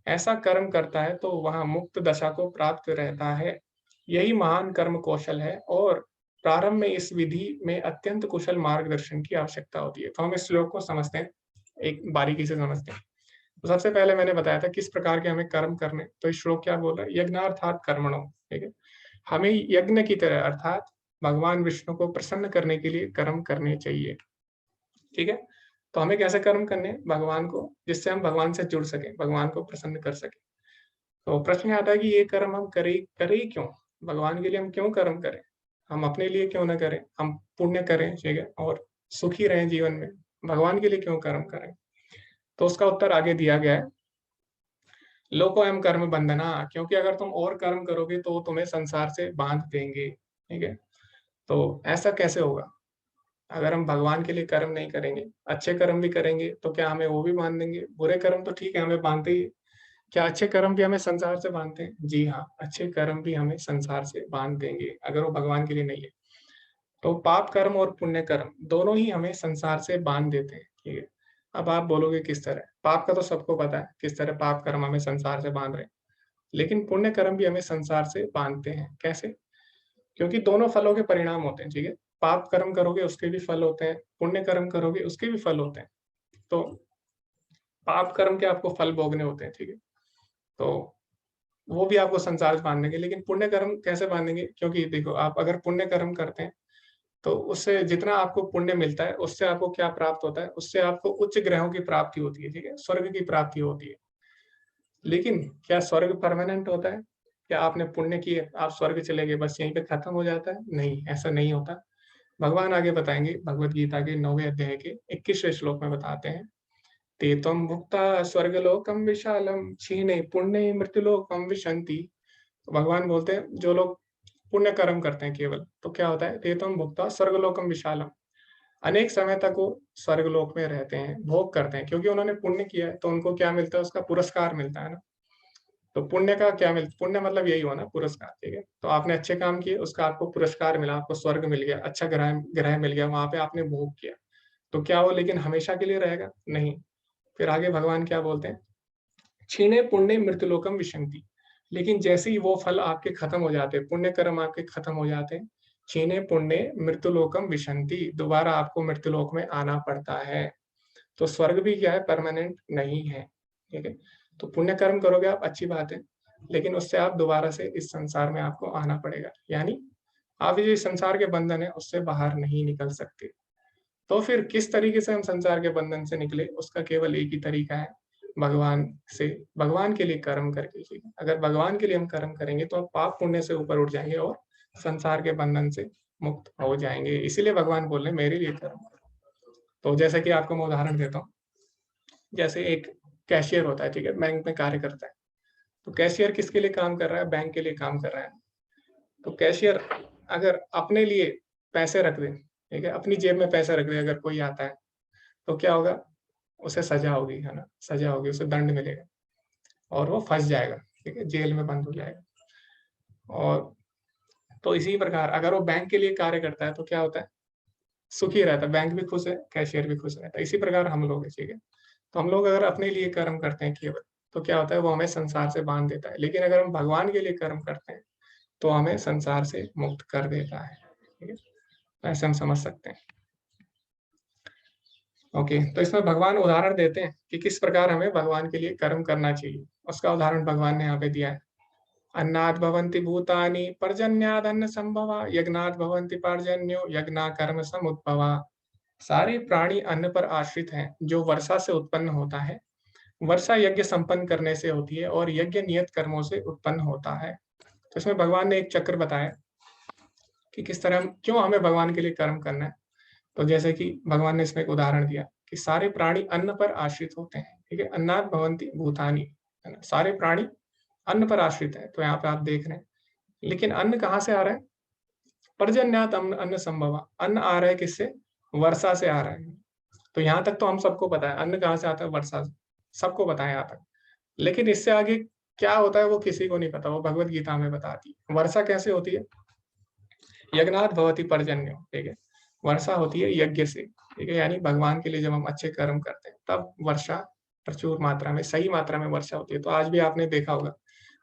ऐसा कर्म करता है तो वह मुक्त दशा को प्राप्त रहता है। यही महान कर्म कौशल है, और प्रारंभ में इस विधि में अत्यंत कुशल मार्गदर्शन की आवश्यकता होती है। तो हम इस श्लोक को समझते हैं, एक बारीकी से समझते हैं। तो सबसे पहले मैंने बताया था किस प्रकार के हमें कर्म करने। तो इस श्लोक क्या बोल रहा है, यज्ञार्थात् कर्मणो, ठीक है। हमें यज्ञ की तरह, अर्थात भगवान विष्णु को प्रसन्न करने के लिए कर्म करने चाहिए, ठीक है। तो हमें कैसे कर्म करने हैं, भगवान को, जिससे हम भगवान से जुड़ सके, भगवान को प्रसन्न कर सके। तो प्रश्न आता है कि ये कर्म हम करें करें क्यों, भगवान के लिए हम क्यों कर्म करें, हम अपने लिए क्यों ना करें, हम पुण्य करें, ठीक है, और सुखी रहें जीवन में, भगवान के लिए क्यों कर्म करें। तो उसका उत्तर आगे दिया गया है, लोको एम कर्म बंधना, क्योंकि अगर तुम और कर्म करोगे तो तुम्हें संसार से बांध देंगे, ठीक है। तो ऐसा कैसे होगा, अगर हम भगवान के लिए कर्म नहीं करेंगे, अच्छे कर्म भी करेंगे, तो क्या हमें वो भी बांध देंगे, बुरे कर्म तो ठीक है हमें बांधते ही, क्या अच्छे कर्म भी हमें संसार से बांधते हैं? जी हाँ, अच्छे कर्म भी हमें संसार से बांध देंगे अगर वो भगवान के लिए नहीं है। तो पाप कर्म और पुण्य कर्म दोनों ही हमें संसार से बांध देते हैं, ठीक है। अब आप बोलोगे किस तरह? पाप का तो सबको पता है किस तरह पाप कर्म हमें संसार से बांध रहे हैं, लेकिन पुण्य कर्म भी हमें संसार से बांधते हैं। कैसे? क्योंकि दोनों फलों के परिणाम होते हैं, ठीक है। पाप कर्म करोगे उसके भी फल होते हैं, पुण्य कर्म करोगे उसके भी फल होते हैं। तो पाप कर्म के आपको फल भोगने होते हैं, ठीक है। तो वो भी आपको संसार से बांधेंगे, लेकिन पुण्य कर्म कैसे बांधेंगे? क्योंकि देखो, आप अगर पुण्य कर्म करते हैं तो उससे जितना आपको पुण्य मिलता है उससे आपको क्या प्राप्त होता है? उससे आपको उच्च ग्रहों की प्राप्ति होती है, ठीक है, स्वर्ग की प्राप्ति होती है। लेकिन क्या स्वर्ग परमानेंट होता है? क्या आपने पुण्य किए आप स्वर्ग चले गए बस यहीं पे खत्म हो जाता है? नहीं, ऐसा नहीं होता। भगवान आगे बताएंगे, भगवत गीता के 9वें अध्याय के 21वें श्लोक में बताते हैं, ते त्वं भुक्ता स्वर्गलोकम विशालम क्षीणे पुण्य मृत्युलोकम विशंति। तो भगवान बोलते हैं जो लोग पुण्य कर्म करते हैं केवल, तो क्या होता है? ते त्वं भुक्ता स्वर्गलोकम विशालम, अनेक समय तक वो स्वर्गलोक में रहते हैं, भोग करते हैं, क्योंकि उन्होंने पुण्य किया है तो उनको क्या मिलता है? उसका पुरस्कार मिलता है ना। तो पुण्य का क्या मिलता? पुण्य मतलब यही हुआ ना, पुरस्कार, ठीक है। तो आपने अच्छे काम किए, उसका आपको पुरस्कार मिला, आपको स्वर्ग मिल गया, अच्छा ग्रह ग्रह मिल गया, वहां पे आपने भोग किया। तो क्या वो लेकिन हमेशा के लिए रहेगा? नहीं। फिर आगे भगवान क्या बोलते हैं? क्षीणे पुण्य मृत्युलोकम विशंति। लेकिन जैसे ही वो फल आपके खत्म हो जाते हैं, पुण्य कर्म आपके खत्म हो जाते हैं, क्षीणे पुण्य मृत्युलोकम विशंति, दोबारा आपको मृत्युलोक में आना पड़ता है। तो स्वर्ग भी क्या है? परमानेंट नहीं है, ठीक है। तो पुण्य कर्म करोगे आप, अच्छी बात है, लेकिन उससे आप दोबारा से इस संसार में आपको आना पड़ेगा, यानी आप ये संसार के बंधन है उससे बाहर नहीं निकल सकते। तो फिर किस तरीके से हम संसार के बंधन से निकले? उसका केवल एक ही तरीका है, भगवान से, भगवान के लिए कर्म करके, ठीक है। अगर भगवान के लिए हम कर्म करेंगे तो हम पाप पुण्य से ऊपर उठ जाएंगे और संसार के बंधन से मुक्त हो जाएंगे। इसीलिए भगवान बोल रहे हैं मेरे लिए कर्म करो। तो जैसे कि आपको मैं उदाहरण देता हूँ, जैसे एक कैशियर होता है, ठीक है, बैंक में कार्य करता है। तो कैशियर किसके लिए काम कर रहा है? बैंक के लिए काम कर रहा है। तो कैशियर अगर अपने लिए पैसे रख दे, ठीक है, अपनी जेब में पैसे रख दे, अगर कोई आता है तो क्या होगा? उसे सजा होगी, है ना, सजा होगी, उसे दंड मिलेगा और वो फंस जाएगा, ठीक है, जेल में बंद हो जाएगा। और तो इसी प्रकार अगर वो बैंक के लिए कार्य करता है तो क्या होता है? सुखी रहता है, बैंक भी खुश है, कैशियर भी खुश रहता है। इसी प्रकार हम लोग हैं, ठीक है। तो हम लोग अगर अपने लिए कर्म करते हैं केवल, तो क्या होता है? वो हमें संसार से बांध देता है, लेकिन अगर हम भगवान के लिए कर्म करते हैं तो हमें संसार से मुक्त कर देता है, ठीक है। तो ऐसे हम समझ सकते हैं। ओके, तो इसमें भगवान उदाहरण देते हैं कि किस प्रकार हमें भगवान के लिए कर्म करना चाहिए। उसका उदाहरण भगवान ने यहाँ पे दिया है। अन्नात् भवन्ति भूतानि पर्जन्याद् अन्न संभवा, यज्ञात् भवन्ति पर्जन्यो यज्ञा कर्म समुद्भवा। सारे प्राणी अन्न पर आश्रित हैं जो वर्षा से उत्पन्न होता है। वर्षा यज्ञ संपन्न करने से होती है और यज्ञ नियत कर्मों से उत्पन्न होता है। तो इसमें भगवान ने एक चक्र बताया कि किस तरह क्यों हमें भगवान के लिए कर्म करना है। तो जैसे कि भगवान ने इसमें एक उदाहरण दिया कि सारे प्राणी अन्न पर आश्रित होते हैं, ठीक है, अन्नात् भवन्ति भूतानि, है ना, सारे प्राणी अन्न पर आश्रित है। तो यहाँ पे आप देख रहे हैं, लेकिन अन्न कहाँ से आ रहा है? पर्जन्यात अन्न संभवा, अन्न आ रहा है किससे? वर्षा से आ रहा है। तो यहाँ तक तो हम सबको पता है अन्न कहाँ से आता है, वर्षा से, सबको पता है यहाँ तक। लेकिन इससे आगे क्या होता है वो किसी को नहीं पता, वो भगवत गीता में बताती है। वर्षा कैसे होती है? यज्ञात् भवति पर्जन्य, ठीक है, वर्षा होती है यज्ञ से, ठीक है, यानी भगवान के लिए जब हम अच्छे कर्म करते हैं तब वर्षा प्रचुर मात्रा में, सही मात्रा में वर्षा होती है। तो आज भी आपने देखा होगा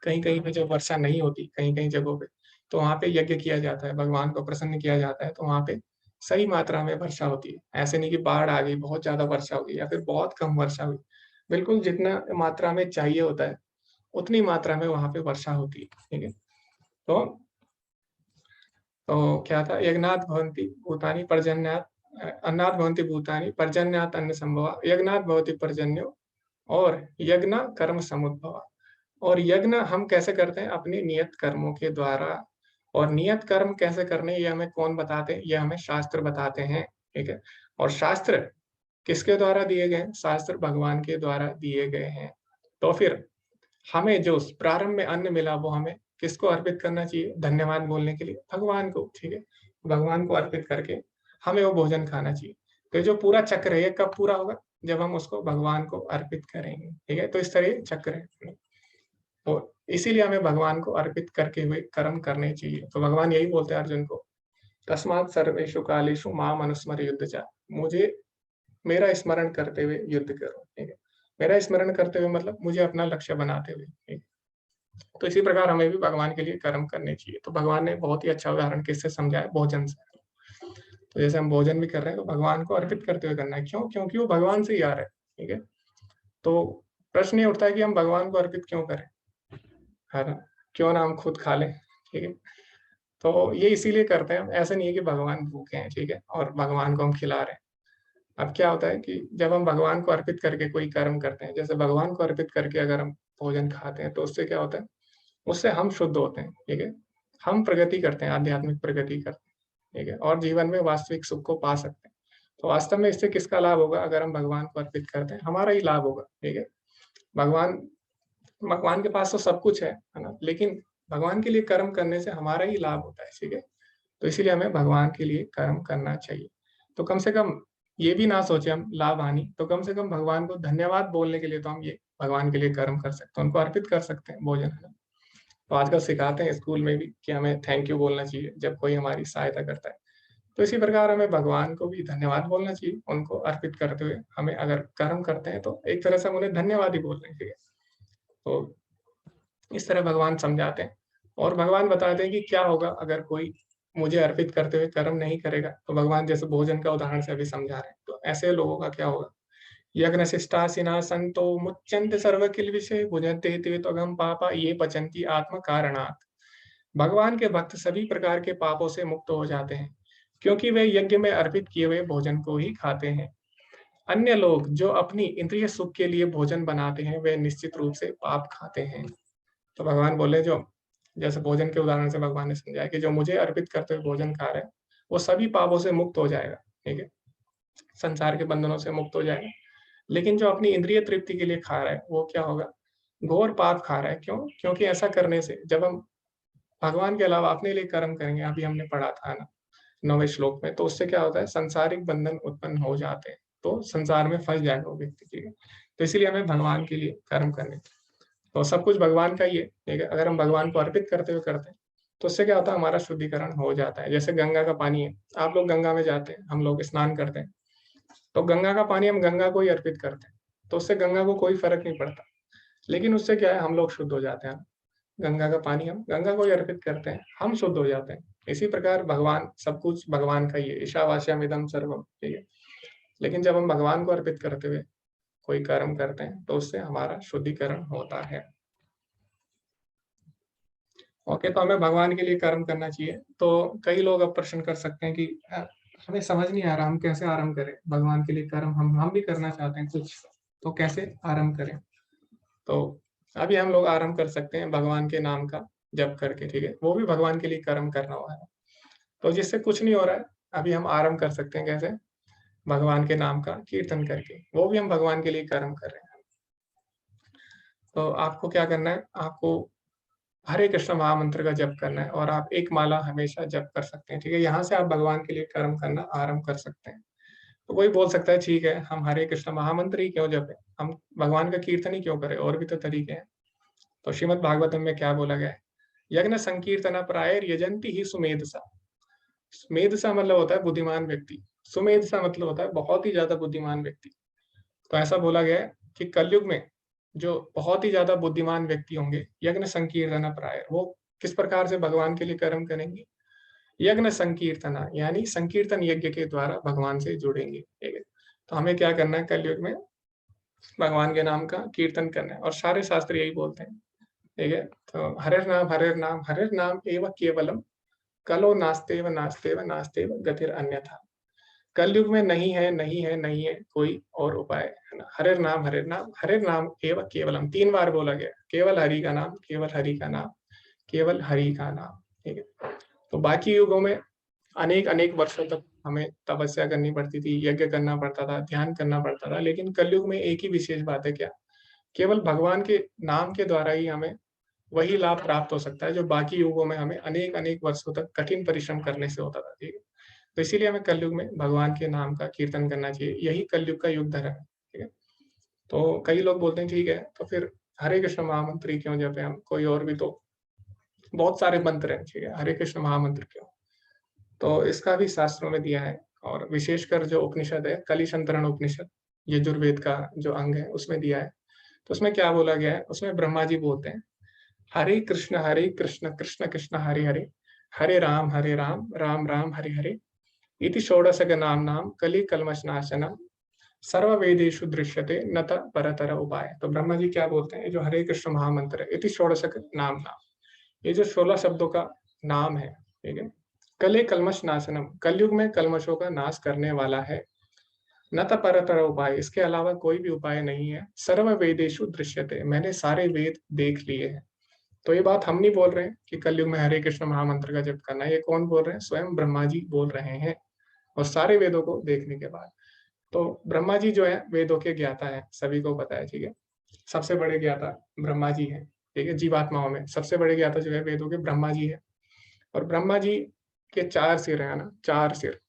कहीं कहीं पे जब वर्षा नहीं होती, कहीं कहीं जगहों पे, तो वहां पे यज्ञ किया जाता है, भगवान को प्रसन्न किया जाता है, तो वहां पे सही मात्रा में वर्षा होती है। ऐसे नहीं कि बाढ़ आ गई, बहुत ज्यादा वर्षा हो गई या फिर बहुत कम वर्षा हुई। बिल्कुल जितना मात्रा में चाहिए होता है उतनी मात्रा में वहां पे वर्षा होती है, ठीक है। तो क्या था? यज्ञात् भवन्ति भूतानि पर्जन्यात्, अन्नात् भवन्ति भूतानि पर्जन्यात् अन्न संभवा, यज्ञात् भवति पर्जन्यो और यज्ञ कर्म समुद्भवा। और यज्ञ हम कैसे करते हैं? अपने नियत कर्मों के द्वारा। और नियत कर्म कैसे करने ये हमें कौन बताते हैं? ये हमें शास्त्र बताते हैं, ठीक है। और शास्त्र किसके द्वारा दिए गए हैं? शास्त्र भगवान के द्वारा दिए गए हैं। तो फिर हमें जो प्रारंभ में अन्न मिला वो हमें किसको अर्पित करना चाहिए? धन्यवाद बोलने के लिए भगवान को, ठीक है। भगवान को अर्पित करके हमें वो भोजन खाना चाहिए। तो जो पूरा चक्र है ये कब पूरा होगा? जब हम उसको भगवान को अर्पित करेंगे, ठीक है। तो इस तरह चक्र है। तो इसीलिए हमें भगवान को अर्पित करके हुए कर्म करने चाहिए। तो भगवान यही बोलते हैं अर्जुन को, तस्मात् सर्वेषु कालेषु माम अनुस्मर युद्धचा, मुझे मेरा स्मरण करते हुए युद्ध करो, ठीक है। मेरा स्मरण करते हुए मतलब मुझे अपना लक्ष्य बनाते हुए, ठीक है। तो इसी प्रकार हमें भी भगवान के लिए कर्म करने चाहिए। तो भगवान ने बहुत ही अच्छा उदाहरण किससे समझाया, भोजन से। तो जैसे हम भोजन भी कर रहे हैं तो भगवान को अर्पित करते हुए करना है। क्यों? क्योंकि वो भगवान से ही आ रहा है, ठीक है। तो प्रश्न ये उठता है कि हम भगवान को अर्पित क्यों करें, है ना? क्यों ना हम खुद खा लें, ठीक है। तो ये इसीलिए करते हैं हम, ऐसा नहीं है कि भगवान भूखे हैं, ठीक है, और भगवान को हम खिला रहे हैं। अब क्या होता है कि जब हम भगवान को अर्पित करके कोई कर्म करते हैं, जैसे भगवान को अर्पित करके अगर हम भोजन खाते हैं, तो उससे क्या होता है, उससे हम शुद्ध होते हैं, ठीक है। हम प्रगति करते हैं, आध्यात्मिक प्रगति करते हैं, ठीक है, और जीवन में वास्तविक सुख को पा सकते हैं। तो वास्तव में इससे किसका लाभ होगा? अगर हम भगवान को अर्पित करते हैं, हमारा ही लाभ होगा, ठीक है। भगवान भगवान के पास तो सब कुछ है ना? लेकिन भगवान के लिए कर्म करने से हमारा ही लाभ होता है, ठीक है। तो इसीलिए हमें भगवान के लिए कर्म करना चाहिए। तो कम से कम ये भी ना सोचे हम लाभ हानि, तो कम से कम भगवान को धन्यवाद बोलने के लिए तो हम ये भगवान के लिए कर्म कर सकते हैं, उनको अर्पित कर सकते हैं भोजन, है ना? तो आजकल सिखाते हैं स्कूल में भी कि हमें थैंक यू बोलना चाहिए जब कोई हमारी सहायता करता है। तो इसी प्रकार हमें भगवान को भी धन्यवाद बोलना चाहिए, उनको अर्पित करते हुए हमें अगर कर्म करते हैं तो एक तरह से हम उन्हें धन्यवाद ही बोल रहे हैं, ठीक है। तो इस तरह भगवान समझाते हैं और भगवान बताते हैं कि क्या होगा अगर कोई मुझे अर्पित करते हुए कर्म नहीं करेगा। तो भगवान जैसे भोजन का उदाहरण से अभी समझा रहे हैं, तो ऐसे लोगों का क्या होगा। यज्ञ शिष्टासिना संतो मुच्यन्ते सर्व किल विषय भुजन्ते ते त्वगम पापा ये पचन्ति आत्म कारणात्। भगवान के भक्त सभी प्रकार के पापों से मुक्त हो जाते हैं, क्योंकि वे यज्ञ में अर्पित किए हुए भोजन को ही खाते हैं। अन्य लोग जो अपनी इंद्रिय सुख के लिए भोजन बनाते हैं, वे निश्चित रूप से पाप खाते हैं। तो भगवान बोले, जो जैसे भोजन के उदाहरण से भगवान ने समझाया कि जो मुझे अर्पित करते हुए भोजन खा रहे हैं, वो सभी पापों से मुक्त हो जाएगा, ठीक है, संसार के बंधनों से मुक्त हो जाएगा। लेकिन जो अपनी इंद्रिय तृप्ति के लिए खा रहा है, वो क्या होगा, घोर पाप खा रहा है। क्यों? क्योंकि ऐसा करने से जब हम भगवान के अलावा अपने लिए कर्म करेंगे, अभी हमने पढ़ा था ना 9वें श्लोक में, तो उससे क्या होता है, सांसारिक बंधन उत्पन्न हो जाते हैं, तो संसार में फंस जाएगा वो व्यक्ति, ठीक है। तो इसीलिए हमें भगवान के लिए कर्म करने, तो सब कुछ भगवान का ही है, ठीक है। अगर हम भगवान को अर्पित करते हुए करते हैं, तो उससे क्या होता है, हमारा शुद्धिकरण हो जाता है। जैसे गंगा का पानी है, आप लोग गंगा में जाते हैं, हम लोग स्नान करते हैं, तो गंगा का पानी हम गंगा को ही अर्पित करते हैं, तो उससे गंगा को कोई फर्क नहीं पड़ता। लेकिन उससे क्या है, हम लोग शुद्ध हो जाते हैं। गंगा का पानी हम गंगा को ही अर्पित करते हैं, हम शुद्ध हो जाते हैं। इसी प्रकार भगवान, सब कुछ भगवान का ही है, ईशावास्यमिदं सर्वम, ठीक है। लेकिन जब हम भगवान को अर्पित करते हुए कोई कर्म करते हैं, तो उससे हमारा शुद्धिकरण होता है। ओके, तो हमें भगवान के लिए कर्म करना चाहिए। तो कई लोग अब प्रश्न कर सकते हैं कि हमें समझ नहीं आ रहा, हम कैसे आरंभ करें भगवान के लिए कर्म, हम भी करना चाहते हैं कुछ, तो कैसे आरंभ करें। तो अभी हम लोग आरंभ कर सकते हैं भगवान के नाम का जप करके, ठीक है, वो भी भगवान के लिए कर्म करना हुआ है। तो जिससे कुछ नहीं हो रहा है, अभी हम आरंभ कर सकते हैं कैसे, भगवान के नाम का कीर्तन करके, वो भी हम भगवान के लिए कर्म कर रहे हैं। तो आपको क्या करना है, आपको हरे कृष्ण महामंत्र का जप करना है, और आप एक माला हमेशा जप कर सकते हैं, ठीक है। यहाँ से आप भगवान के लिए कर्म करना आरंभ कर सकते हैं। तो कोई बोल सकता है, ठीक है, हम हरे कृष्ण महामंत्र ही क्यों जपें, हम भगवान का कीर्तन ही क्यों करें, और भी तो तरीके हैं। तो श्रीमद् भागवतम में क्या बोला गया है, यज्ञ संकीर्तन प्रायर यजंती ही सुमेधसा। मेधसा मतलब होता है बुद्धिमान व्यक्ति, सुमेधसा मतलब होता है बहुत ही ज्यादा बुद्धिमान व्यक्ति। तो ऐसा बोला गया है कि कलयुग में जो बहुत ही ज्यादा बुद्धिमान व्यक्ति होंगे, यज्ञ संकीर्तन प्रायर, वो किस प्रकार से भगवान के लिए कर्म करेंगे, यज्ञ संकीर्तना यानी संकीर्तन यज्ञ के द्वारा भगवान से जुड़ेंगे, ठीक है। तो हमें क्या करना है, कलयुग में भगवान के नाम का कीर्तन करना है, और सारे शास्त्र यही बोलते हैं, ठीक है। तो हरे नाम एवं केवलम, कलो नास्तेव नास्तेव नास्तेव गतिर अन्यथा। कलयुग में नहीं है, नहीं है, नहीं है कोई और उपाय, है ना। हरे नाम एवं केवलम 3 बार बोला गया, केवल हरि का नाम, केवल हरि का नाम, केवल हरि का नाम, ठीक है। तो बाकी युगों में अनेक अनेक वर्षों तक हमें तपस्या करनी पड़ती थी, यज्ञ करना पड़ता था, ध्यान करना पड़ता था, लेकिन कलयुग में एक ही विशेष बात है, क्या, केवल भगवान के नाम के द्वारा ही हमें वही लाभ प्राप्त हो सकता है जो बाकी युगों में हमें अनेक अनेक वर्षों तक कठिन परिश्रम करने से होता था, ठीक है। तो इसीलिए हमें कलयुग में भगवान के नाम का कीर्तन करना चाहिए, यही कलयुग का युग धर्म है, ठीक है। तो कई लोग बोलते हैं, ठीक है, तो फिर हरे कृष्ण महामंत्र ही क्यों जपे हम, कोई और भी तो बहुत सारे मंत्र हैं, ठीक है, हरे कृष्ण महामंत्र क्यों? तो इसका भी शास्त्रों में दिया है, और विशेषकर जो उपनिषद है, कलिशंतरण उपनिषद, यजुर्वेद का जो अंग है उसमें दिया है। तो उसमें क्या बोला गया है, उसमें ब्रह्मा जी बोलते हैं, हरे कृष्ण कृष्ण कृष्ण हरे हरे, हरे राम राम राम हरे हरे, इति षोडशक नाम नाम कलि कल्मषनाशनम सर्व वेदेषु दृश्यते नत परतर उपाय। तो ब्रह्मा जी क्या बोलते हैं, जो हरे कृष्ण महामंत्र है, इति षोडशक नाम नाम, ये जो 16 शब्दों का नाम है, ठीक है, कले कल्मष नाशनम, कलयुग में कल्मशों का नाश करने वाला है, न त परतर उपाय, इसके अलावा कोई भी उपाय नहीं है, सर्व वेदेशु दृश्यते, मैंने सारे वेद देख लिए हैं। तो ये बात हम नहीं बोल रहे हैं कि कलयुग में हरे कृष्ण महामंत्र का जप करना है, ये कौन बोल रहे हैं, स्वयं ब्रह्मा जी बोल रहे हैं, और सारे वेदों को देखने के बाद। तो ब्रह्मा जी जो है वेदों के ज्ञाता है, सभी को पता है, ठीक है, सबसे बड़े ज्ञाता ब्रह्मा जी हैं, ठीक है, जीवात्माओं में सबसे बड़े ज्ञाता जो है वेदों के ब्रह्मा जी है। और ब्रह्मा जी के 4 सिर है ना, 4 सिर,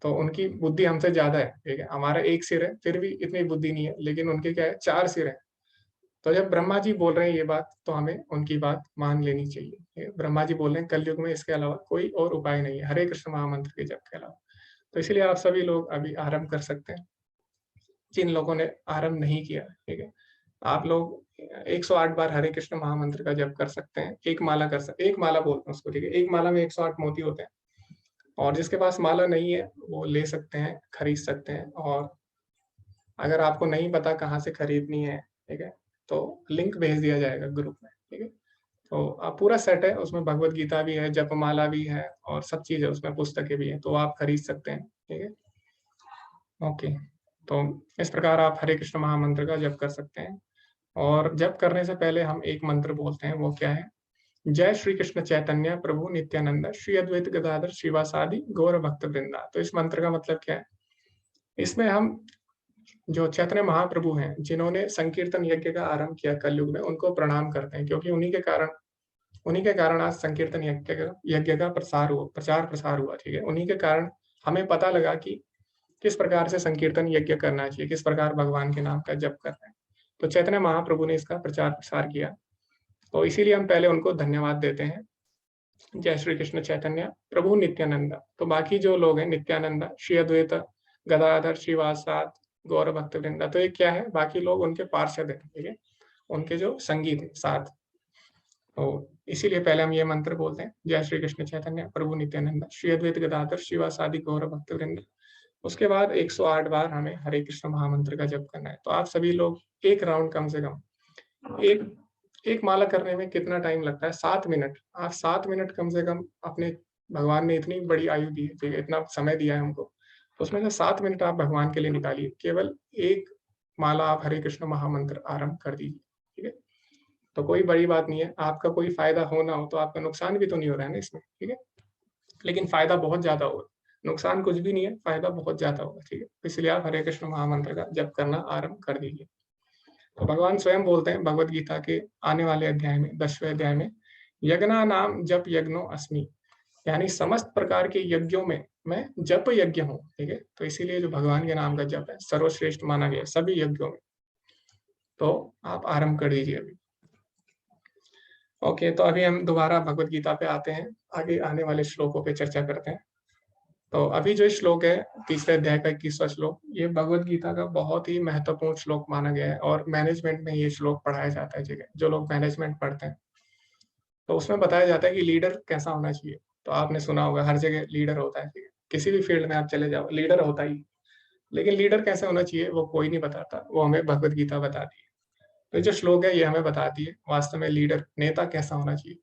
तो उनकी बुद्धि हमसे ज्यादा है, ठीक है, हमारा एक सिर है फिर भी इतनी बुद्धि नहीं है, लेकिन उनके क्या है, 4 सिर है। तो जब ब्रह्मा जी बोल रहे हैं ये बात, तो हमें उनकी बात मान लेनी चाहिए। ब्रह्मा जी बोल रहे हैं कलयुग में इसके अलावा कोई और उपाय नहीं है, हरे कृष्ण महामंत्र के जप के अलावा। तो इसलिए आप सभी लोग अभी आरंभ कर सकते हैं, जिन लोगों ने आरंभ नहीं किया, ठीक है, आप लोग 108 बार हरे कृष्ण महामंत्र का जप कर सकते हैं, एक माला कर सकते, एक माला बोलते हैं उसको, ठीक है, एक माला में 108 मोती होते हैं। और जिसके पास माला नहीं है वो ले सकते हैं, खरीद सकते हैं। और अगर आपको नहीं पता कहाँ से खरीदनी है, ठीक है, तो लिंक भेज दिया जाएगा ग्रुप में, ठीक है। तो आप पूरा सेट है, उसमें भगवत गीता भी है, जपमाला भी है, और सब चीज है उसमें, पुस्तकें भी है, तो आप खरीद सकते हैं, ठीक है। ओके, तो इस प्रकार आप हरे कृष्ण महामंत्र का जप कर सकते हैं। और जप करने से पहले हम एक मंत्र बोलते हैं, वो क्या है, जय श्री कृष्ण चैतन्य प्रभु नित्यानंद श्री अद्वैत गदाधर शिवासादि गौर भक्त वृंदा। तो इस मंत्र का मतलब क्या है, इसमें हम जो चैतन्य महाप्रभु हैं, जिन्होंने संकीर्तन यज्ञ का आरंभ किया कलयुग में, उनको प्रणाम करते हैं, क्योंकि उन्हीं के कारण आज संकीर्तन यज्ञ का प्रचार प्रसार हुआ, ठीक है। उन्हीं के कारण हमें पता लगा कि किस प्रकार से संकीर्तन यज्ञ करना चाहिए, किस प्रकार भगवान के नाम का जप करना है। तो चैतन्य महाप्रभु ने इसका प्रचार प्रसार किया, तो इसीलिए हम पहले उनको धन्यवाद देते हैं, जय श्री कृष्ण चैतन्य प्रभु नित्यानंद। तो बाकी जो लोग हैं, नित्यानंद, श्री अद्वैत गदाधर श्रीवासाद गौर भक्त वृंदा, तो ये क्या है, बाकी लोग उनके पार्षद हैं, ठीक है, उनके जो संगीत है साथ। तो इसीलिए पहले हम ये मंत्र बोलते हैं, जय श्री कृष्ण चैतन्य प्रभु नित्यानंद श्री अद्वैत गदाधर शिवासादि गौर भक्त वृंद। उसके बाद 108 बार हमें हरे कृष्ण महामंत्र का जप करना है। तो आप सभी लोग एक राउंड कम से कम, एक माला करने में कितना टाइम लगता है, 7 मिनट। आप 7 मिनट कम से कम अपने, भगवान ने इतनी बड़ी आयु दी है, ठीक है, इतना समय दिया है हमको, तो उसमें से 7 मिनट आप भगवान के लिए निकालिए, केवल एक माला आप हरे कृष्ण महामंत्र आरंभ कर दीजिए, ठीक है। तो कोई बड़ी बात नहीं है, आपका कोई फायदा हो ना हो तो आपका नुकसान भी तो नहीं हो रहा है ना इसमें, ठीक है, लेकिन फायदा बहुत ज्यादा होगा, नुकसान कुछ भी नहीं है, फायदा बहुत ज्यादा होगा, ठीक है। इसलिए आप हरे कृष्ण महामंत्र का जप करना आरंभ कर दीजिए। तो भगवान स्वयं बोलते हैं भगवत गीता के आने वाले अध्याय में, 10वें अध्याय में, यज्ञना नाम जप यज्ञो अस्मि, यानी समस्त प्रकार के यज्ञों में मैं जप यज्ञ हूँ, ठीक है। तो इसीलिए जो भगवान के नाम का जप है सर्वश्रेष्ठ माना गया सभी यज्ञों में। तो आप आरंभ कर दीजिए अभी। ओके, तो अभी हम दोबारा भगवत गीता पे आते हैं, आगे आने वाले श्लोकों पे चर्चा करते हैं। तो अभी जो श्लोक है, तीसरे अध्याय का 21वां श्लोक, ये भगवत गीता का बहुत ही महत्वपूर्ण श्लोक माना गया है, और मैनेजमेंट में ये श्लोक पढ़ाया जाता है, ठीक है, जो लोग मैनेजमेंट पढ़ते हैं। तो उसमें बताया जाता है कि लीडर कैसा होना चाहिए। तो आपने सुना होगा हर जगह लीडर होता है, ठीक है, किसी भी फील्ड में आप चले जाओ लीडर होता ही, लेकिन लीडर कैसे होना चाहिए वो कोई नहीं बताता, वो हमें भगवत गीता बताती है। तो जो श्लोक है ये हमें बताती है वास्तव में लीडर, नेता कैसा होना चाहिए।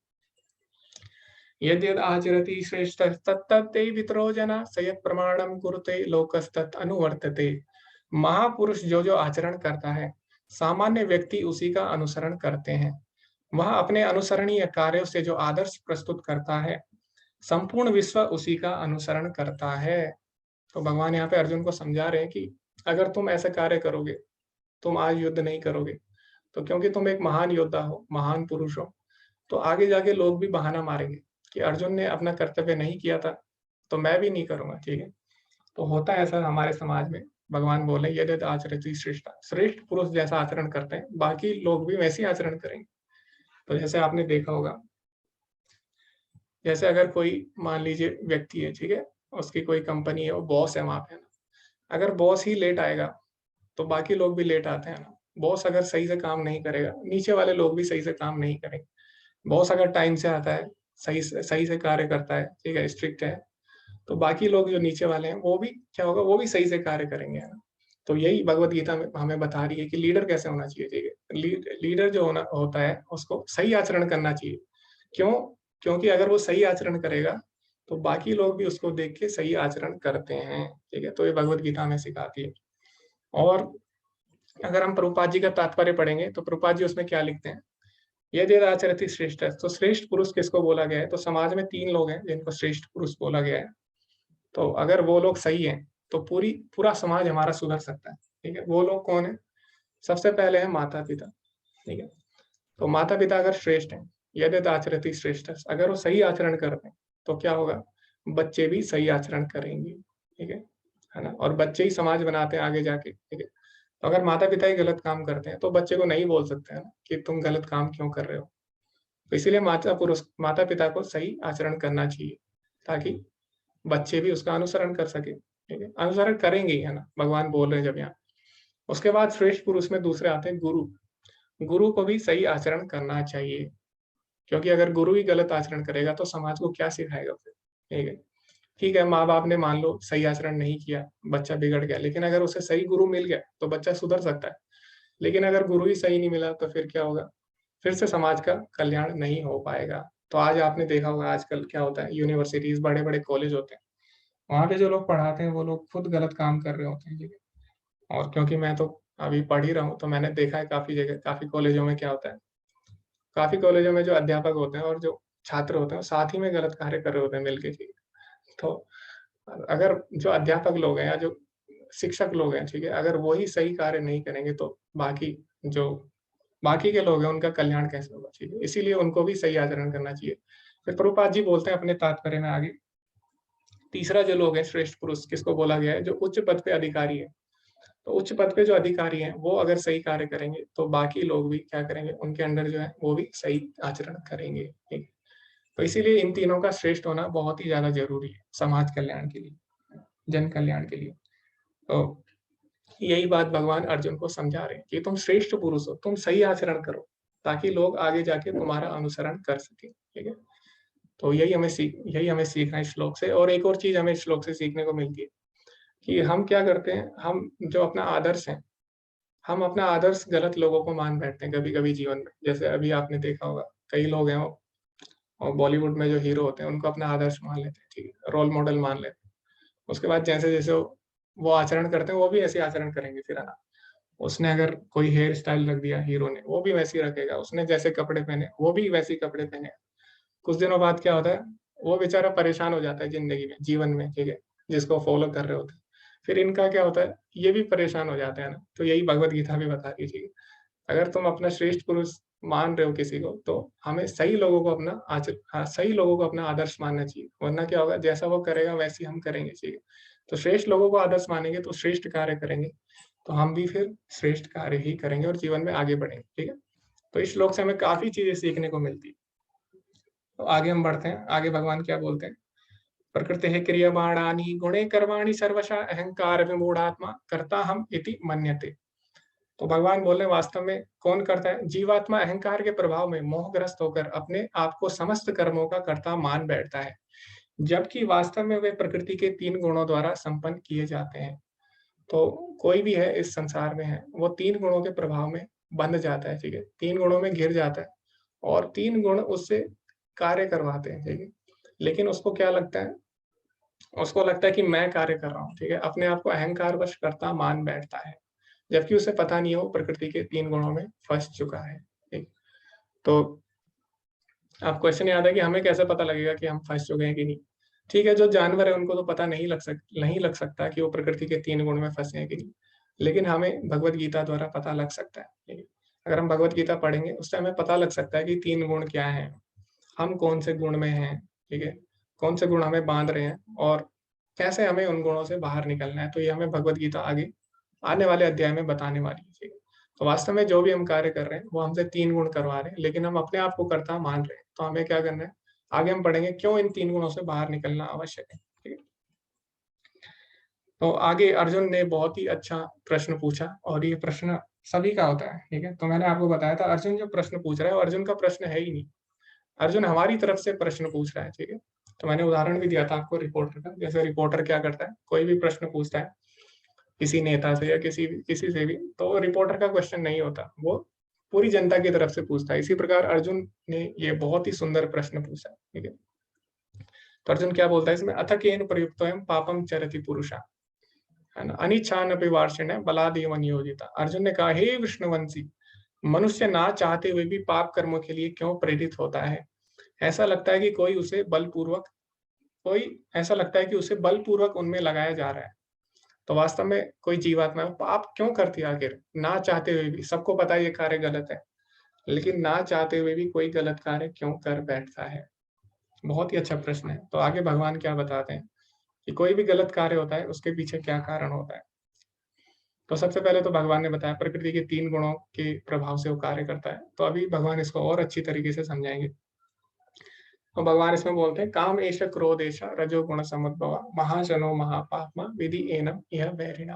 यद्यद् आचरति श्रेष्ठ तत्तत्ते वितरो जना सयत् प्रमाणम कुरुते लोकस्तत् अनुवर्तते। महापुरुष जो जो आचरण करता है, सामान्य व्यक्ति उसी का अनुसरण करते हैं। वह अपने अनुसरणीय कार्यों से जो आदर्श प्रस्तुत करता है, संपूर्ण विश्व उसी का अनुसरण करता है। तो भगवान यहाँ पे अर्जुन को समझा रहे हैं कि अगर तुम ऐसे कार्य करोगे, तुम आज युद्ध नहीं करोगे, तो क्योंकि तुम एक महान योद्धा हो, महान पुरुष हो, तो आगे जाके लोग भी बहाना मारेंगे कि अर्जुन ने अपना कर्तव्य नहीं किया था, तो मैं भी नहीं करूंगा, ठीक है। तो होता है ऐसा हमारे समाज में भगवान बोले यद्यत आचरति श्रेष्ठ, श्रेष्ठ पुरुष जैसा आचरण करते हैं बाकी लोग भी वैसे ही आचरण करेंगे। तो जैसे आपने देखा होगा, जैसे अगर कोई मान लीजिए व्यक्ति है, ठीक है, उसकी कोई कंपनी है, वो बॉस है वहां पे ना, अगर बॉस ही लेट आएगा तो बाकी लोग भी लेट आते हैं ना। बॉस अगर सही से काम नहीं करेगा, नीचे वाले लोग भी सही से काम नहीं करेंगे। बॉस अगर टाइम से आता है, सही से कार्य करता है, ठीक है, स्ट्रिक्ट है, तो बाकी लोग जो नीचे वाले हैं वो भी क्या होगा, वो भी सही से कार्य करेंगे, है ना। तो यही भगवत गीता में हमें बता रही है कि लीडर कैसे होना चाहिए, ठीक है। लीडर जो होता है उसको सही आचरण करना चाहिए। क्यों? क्योंकि अगर वो सही आचरण करेगा तो बाकी लोग भी उसको देख के सही आचरण करते हैं, ठीक है। तो ये भगवत गीता हमें सिखाती है। और अगर हम प्रभुपाद जी का तात्पर्य पढ़ेंगे तो प्रभुपाद जी उसमें क्या लिखते हैं, यदि आचरति श्रेष्ठ। तो श्रेष्ठ पुरुष किसको बोला गया है, तो समाज में 3 लोग हैं जिनको श्रेष्ठ पुरुष बोला गया है। तो अगर वो लोग सही हैं तो पूरा समाज हमारा सुधर सकता है, ठीक है। वो लोग कौन है? सबसे पहले है माता पिता, ठीक है। तो माता पिता अगर श्रेष्ठ हैं, यद्यत आचरति श्रेष्ठ, अगर वो सही आचरण करते हैं तो क्या होगा, बच्चे भी सही आचरण करेंगे, ठीक है ना। और बच्चे ही समाज बनाते हैं आगे जाके, ठीक है। तो अगर माता पिता ही गलत काम करते हैं तो बच्चे को नहीं बोल सकते हैं ना कि तुम गलत काम क्यों कर रहे हो। तो इसीलिए माता पिता को सही आचरण करना चाहिए ताकि बच्चे भी उसका अनुसरण कर सके, ठीक है। अनुसरण करेंगे ही, है ना, भगवान बोल रहे हैं जब यहाँ। उसके बाद श्रेष्ठ पुरुष में दूसरे आते हैं गुरु। गुरु को भी सही आचरण करना चाहिए, क्योंकि अगर गुरु ही गलत आचरण करेगा तो समाज को क्या सिखाएगा फिर, ठीक है। ठीक है, माँ बाप ने मान लो सही आचरण नहीं किया, बच्चा बिगड़ गया, लेकिन अगर उसे सही गुरु मिल गया तो बच्चा सुधर सकता है। लेकिन अगर गुरु ही सही नहीं मिला तो फिर क्या होगा, फिर से समाज का कल्याण नहीं हो पाएगा। तो आज आपने देखा होगा आजकल क्या होता है, यूनिवर्सिटीज, बड़े बड़े कॉलेज होते हैं, वहाँ पे जो लोग पढ़ाते हैं वो लोग खुद गलत काम कर रहे होते हैं, ठीक है। और क्योंकि मैं तो अभी पढ़ ही रहा हूँ तो मैंने देखा है काफी जगह, काफी कॉलेजों में क्या होता है, काफी कॉलेजों में जो अध्यापक होते हैं और जो छात्र होते हैं साथ ही में गलत कार्य कर रहे होते हैं मिलके, ठीक है। तो अगर जो अध्यापक लोग हैं या जो शिक्षक लोग हैं, ठीक है, अगर वही सही कार्य नहीं करेंगे तो जो बाकी के लोग हैं उनका कल्याण कैसे होगा, ठीक है। इसीलिए उनको भी सही आचरण करना चाहिए। फिर प्रभुपाद जी बोलते हैं अपने तात्पर्य में आगे, तीसरा जो लोग है श्रेष्ठ पुरुष किसको बोला गया है, जो उच्च पद पे अधिकारी है। तो उच्च पद पे जो अधिकारी हैं वो अगर सही कार्य करेंगे तो बाकी लोग भी क्या करेंगे, उनके अंडर जो है वो भी सही आचरण करेंगे, ठीक। तो इसीलिए इन तीनों का श्रेष्ठ होना बहुत ही ज्यादा जरूरी है समाज कल्याण के लिए, जन कल्याण के लिए। तो यही बात भगवान अर्जुन को समझा रहे हैं कि तुम श्रेष्ठ पुरुष हो, तुम सही आचरण करो ताकि लोग आगे जाके तुम्हारा अनुसरण कर सके, ठीक है। तो यही हमें सीखना है इस श्लोक से। और एक और चीज हमें इस श्लोक से सीखने को मिलती है कि हम क्या करते हैं, हम जो अपना आदर्श है, हम अपना आदर्श गलत लोगों को मान बैठते हैं कभी कभी जीवन में। जैसे अभी आपने देखा होगा कई लोग हैं वो, और बॉलीवुड में जो हीरो होते हैं उनको अपना आदर्श मान लेते हैं, ठीक है, रोल मॉडल मान लेते हैं। उसके बाद जैसे जैसे वो आचरण करते हैं वो भी ऐसे आचरण करेंगे फिर, है ना। उसने अगर कोई हेयर स्टाइल रख दिया हीरो ने, वो भी वैसे ही रखेगा। उसने जैसे कपड़े पहने वो भी वैसे ही कपड़े पहने। कुछ दिनों बाद क्या होता है, वो बेचारा परेशान हो जाता है जिंदगी में, जीवन में, ठीक है, जिसको फॉलो कर रहे होते हैं। फिर इनका क्या होता है, ये भी परेशान हो जाते हैं ना। तो यही भगवत गीता भी बता रही है। अगर तुम अपना श्रेष्ठ पुरुष मान रहे हो किसी को तो हमें सही लोगों को सही लोगों को अपना आदर्श मानना चाहिए। वरना क्या होगा, जैसा वो करेगा वैसे हम करेंगे, ठीक है। तो श्रेष्ठ लोगों को आदर्श मानेंगे तो श्रेष्ठ कार्य करेंगे, तो हम भी फिर श्रेष्ठ कार्य ही करेंगे और जीवन में आगे बढ़ेंगे, ठीक है। तो इस श्लोक से हमें काफी चीजें सीखने को मिलती है। तो आगे हम बढ़ते हैं, आगे भगवान क्या बोलते हैं, प्रकृति है क्रियमाणानि गुणे कर्माणि सर्वशा अहंकार विमूढ़ात्मा कर्ता हम इति मन्यते। तो भगवान बोल रहे हैं वास्तव में कौन करता है, जीवात्मा अहंकार के प्रभाव में मोहग्रस्त होकर अपने आप को समस्त कर्मों का कर्ता मान बैठता है, जबकि वास्तव में वे प्रकृति के 3 गुणों द्वारा संपन्न किए जाते हैं। तो कोई भी है इस संसार में है, वो 3 गुणों के प्रभाव में बंध जाता है, ठीक है, 3 गुणों में घिर जाता है और 3 गुण उससे कार्य करवाते हैं, ठीक है। लेकिन उसको क्या लगता है, उसको लगता है कि मैं कार्य कर रहा हूँ, ठीक है, अपने आप को अहंकार वश करता मान बैठता है, जबकि उसे पता नहीं हो प्रकृति के 3 गुणों में फंस चुका है, ठीक। तो अब क्वेश्चन याद है कि हमें कैसे पता लगेगा कि हम फंस चुके हैं कि नहीं। ठीक है, जो जानवर है उनको तो पता नहीं लग सकता कि वो प्रकृति के 3 गुण में फंसे हैं कि नहीं, लेकिन हमें भगवत गीता द्वारा पता लग सकता है, ठीक है। अगर हम भगवत गीता पढ़ेंगे उससे हमें पता लग सकता है कि 3 गुण क्या है, हम कौन से गुण में हैं, ठीक है, कौन से गुण हमें बांध रहे हैं और कैसे हमें उन गुणों से बाहर निकलना है। तो ये हमें भगवत गीता आगे आने वाले अध्याय में बताने वाली है, ठीक है। तो वास्तव में जो भी हम कार्य कर रहे हैं वो हमसे 3 गुण करवा रहे हैं, लेकिन हम अपने आप को कर्ता मान रहे हैं। तो हमें क्या करना है, आगे हम पढ़ेंगे क्यों इन 3 गुणों से बाहर निकलना आवश्यक है, ठीक है। तो आगे अर्जुन ने बहुत ही अच्छा प्रश्न पूछा, और ये प्रश्न सभी का होता है, ठीक है। तो मैंने आपको बताया था अर्जुन जो प्रश्न पूछ रहा है वो अर्जुन का प्रश्न है ही नहीं, अर्जुन हमारी तरफ से प्रश्न पूछ रहा है, ठीक है। तो मैंने उदाहरण भी दिया था आपको रिपोर्टर का। जैसे रिपोर्टर क्या करता है, कोई भी प्रश्न पूछता है किसी नेता से या किसी से भी, तो रिपोर्टर का क्वेश्चन नहीं होता, वो पूरी जनता की तरफ से पूछता है। इसी प्रकार अर्जुन ने ये बहुत ही सुंदर प्रश्न पूछा, ठीक है। तो अर्जुन क्या बोलता है इसमें, अथ केन प्रयुक्तोऽयं पापम चरति पुरुषा, है ना, अनिच्छान अपि वार्षिण बलादेव नियोजिता। अर्जुन ने कहा, हे विष्णुवंशी, मनुष्य ना चाहते हुए भी पाप कर्मों के लिए क्यों प्रेरित होता है। ऐसा लगता है कि कोई ऐसा लगता है कि उसे बलपूर्वक उनमें लगाया जा रहा है। तो वास्तव में कोई जीवात्मा पाप क्यों करती है आखिर, ना चाहते हुए भी। सबको पता है ये कार्य गलत है, लेकिन ना चाहते हुए भी कोई गलत कार्य क्यों कर बैठता है। बहुत ही अच्छा प्रश्न है। तो आगे भगवान क्या बताते हैं कि कोई भी गलत कार्य होता है उसके पीछे क्या कारण होता है। तो सबसे पहले तो भगवान ने बताया प्रकृति के 3 गुणों के प्रभाव से वो कार्य करता है। तो अभी भगवान इसको और अच्छी तरीके से समझाएंगे। तो भगवान इसमें बोलते हैं, काम एष क्रोध एष रजो गुण समुद्भव महाशनो महापाप्मा विधि एनम यह वैरिणा।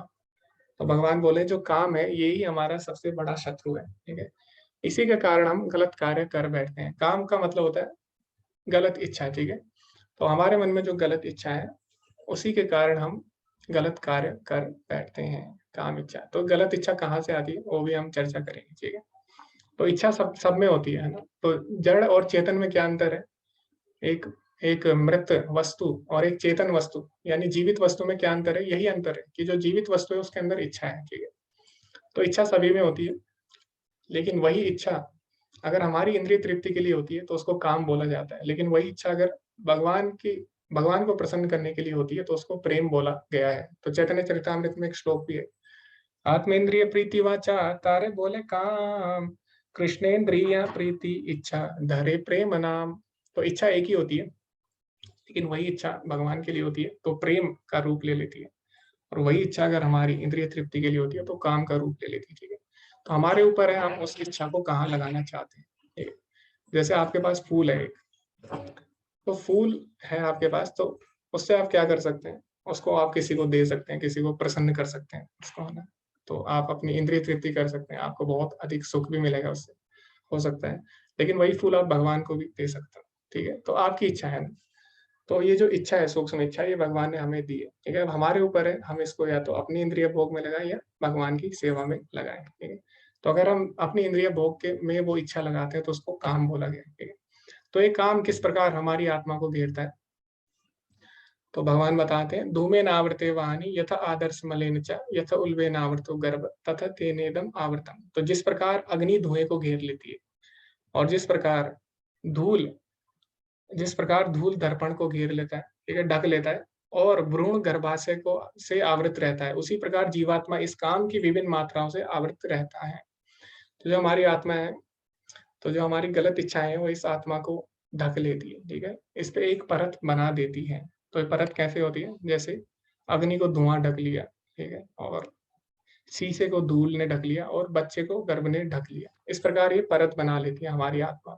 तो भगवान बोले जो काम है यही हमारा सबसे बड़ा शत्रु है, ठीक है। इसी के कारण हम गलत कार्य कर बैठते हैं। काम का मतलब होता है गलत इच्छा, ठीक है। तो हमारे मन में जो गलत इच्छा है उसी के कारण हम गलत कार्य कर बैठते हैं। काम इच्छा, तो गलत इच्छा कहाँ से आती है वो भी हम चर्चा करेंगे, ठीक है। तो इच्छा सब सब में होती है ना। तो जड़ और चेतन में क्या अंतर है, एक एक मृत वस्तु और एक चेतन वस्तु यानी जीवित वस्तु में क्या अंतर है, यही अंतर है कि जो जीवित वस्तु है उसके अंदर इच्छा है, ठीक है। तो इच्छा सभी में होती है, लेकिन वही इच्छा अगर हमारी इंद्रिय तृप्ति के लिए होती है तो उसको काम बोला जाता है। लेकिन वही इच्छा अगर भगवान को प्रसन्न करने के लिए होती है तो उसको प्रेम बोला गया है। तो चैतन्य चरितामृत में एक श्लोक भी है, आत्मेन्द्रिय प्रीति वाचा तारे बोले काम, कृष्णेन्द्रिय प्रीति इच्छा धरे प्रेम नाम। तो इच्छा एक ही होती है, लेकिन वही इच्छा भगवान के लिए होती है तो प्रेम का रूप ले लेती है। और वही इच्छा अगर हमारी इंद्रिय तृप्ति के लिए होती है तो काम का रूप ले लेती है, ठीक है। तो हमारे ऊपर है हम उस इच्छा को कहाँ लगाना चाहते हैं, ठीक है। जैसे आपके पास फूल है एक, तो फूल है आपके पास, तो उससे आप क्या कर सकते हैं, उसको आप किसी को दे सकते हैं, किसी को प्रसन्न कर सकते हैं उसको, है ना। तो आप अपनी इंद्रिय तृप्ति कर सकते हैं, आपको बहुत अधिक सुख भी मिलेगा उससे, हो सकता है। लेकिन वही फूल आप भगवान को भी दे सकते हो, ठीक है। तो आपकी इच्छा है ना। तो ये जो इच्छा है, सूक्ष्म इच्छा, ये भगवान ने हमें दी है, ठीक है। अब हमारे ऊपर है हम इसको या तो अपनी इंद्रिय भोग में लगाएं या भगवान की सेवा में लगाएं, ठीक है। तो अगर हम अपनी इंद्रिय भोग के में वो इच्छा लगाते हैं तो उसको काम बोला गया, ठीक है। तो ये काम किस प्रकार हमारी आत्मा को घेरता है, तो भगवान बताते हैं, धूमे नावृते वाहनी यथा आदर्श मलेन च यथा उल्वे नावृतो गर्भ तथा तेनेदम आवृतम। तो जिस प्रकार अग्नि धुएं को घेर लेती है, और धूल जिस प्रकार धूल दर्पण को घेर लेता है, ठीक है, ढक लेता है, और भ्रूण गर्भाशय को से आवृत रहता है, उसी प्रकार जीवात्मा इस काम की विभिन्न मात्राओं से आवृत रहता है। तो जो हमारी आत्मा है, तो जो हमारी गलत इच्छाएं हैं वो इस आत्मा को ढक लेती है, ठीक है, इस पे एक परत बना देती है। तो ये परत कैसे होती है, जैसे अग्नि को धुआं ढक लिया, ठीक है, और शीशे को धूल ने ढक लिया, और बच्चे को गर्भ ने ढक लिया। इस प्रकार ये परत बना लेती है हमारी आत्मा।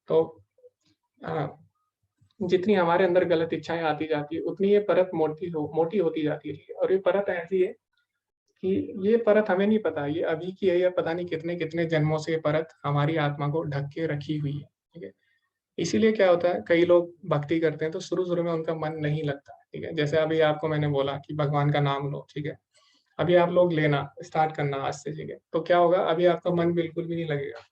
तो जितनी हमारे अंदर गलत इच्छाएं आती जाती है उतनी ये परत मोटी होती जाती है। और ये परत ऐसी है कि ये परत हमें नहीं पता ये अभी की है या पता नहीं कितने कितने जन्मों से ये परत हमारी आत्मा को ढक के रखी हुई है, ठीक है। इसीलिए क्या होता है, कई लोग भक्ति करते हैं तो शुरू शुरू में उनका मन नहीं लगता, ठीक है। जैसे अभी आपको मैंने बोला कि भगवान का नाम लो, ठीक है। अभी आप लोग लेना स्टार्ट करना आज से, ठीक है। तो क्या होगा, अभी आपका मन बिल्कुल भी नहीं लगेगा।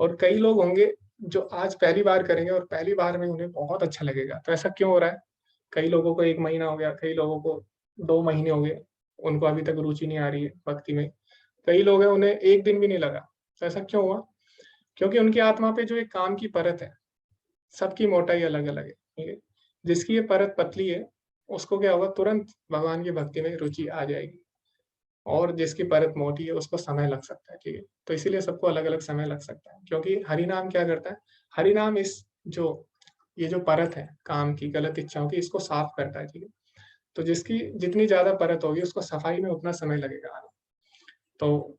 और कई लोग होंगे जो आज पहली बार करेंगे और पहली बार में उन्हें बहुत अच्छा लगेगा। तो ऐसा क्यों हो रहा है, कई लोगों को 1 महीना हो गया, कई लोगों को 2 महीने हो गए, उनको अभी तक रुचि नहीं आ रही है भक्ति में। कई लोग हैं उन्हें 1 दिन भी नहीं लगा। तो ऐसा क्यों हुआ, क्योंकि उनकी आत्मा पे जो एक काम की परत है, सबकी मोटाई अलग अलग है, ठीक है। जिसकी ये परत पतली है उसको क्या होगा, तुरंत भगवान की भक्ति में रुचि आ जाएगी। और जिसकी परत मोटी है उसको समय लग सकता है, ठीक है। तो इसीलिए सबको अलग अलग समय लग सकता है, क्योंकि हरि नाम क्या करता है, हरि नाम इस जो ये जो परत है काम की गलत इच्छाओं की, इसको साफ करता है, ठीक है। तो जिसकी जितनी ज्यादा परत होगी उसको सफाई में उतना समय लगेगा। तो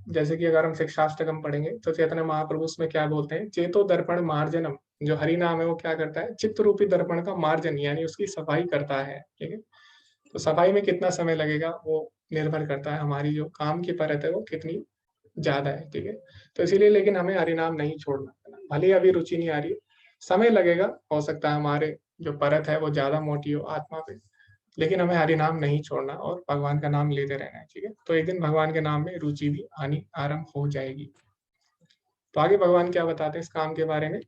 जैसे कि अगर हम शिक्षाष्टकम पढ़ेंगे तो चैतन्य महाप्रभु उसमें क्या बोलते हैं, चेतो दर्पण मार्जनम, जो हरि नाम है वो क्या करता है, चित्त रूपी दर्पण का मार्जन यानी उसकी सफाई करता है। ठीक है, तो सफाई में कितना समय लगेगा वो निर्भर करता है हमारी जो काम की परत है वो कितनी ज्यादा है। ठीक है, तो इसीलिए लेकिन हमें हरिनाम नहीं छोड़ना, भले ही अभी रुचि नहीं आ रही है, समय लगेगा, हो सकता है हमारे जो परत है वो ज्यादा मोटी हो आत्मा पे, लेकिन हमें हरि नाम नहीं छोड़ना और भगवान का नाम लेते रहना है। ठीक है, तो एक दिन भगवान के नाम में रुचि भी आनी आरंभ हो जाएगी। तो आगे भगवान क्या बताते हैं इस काम के बारे में,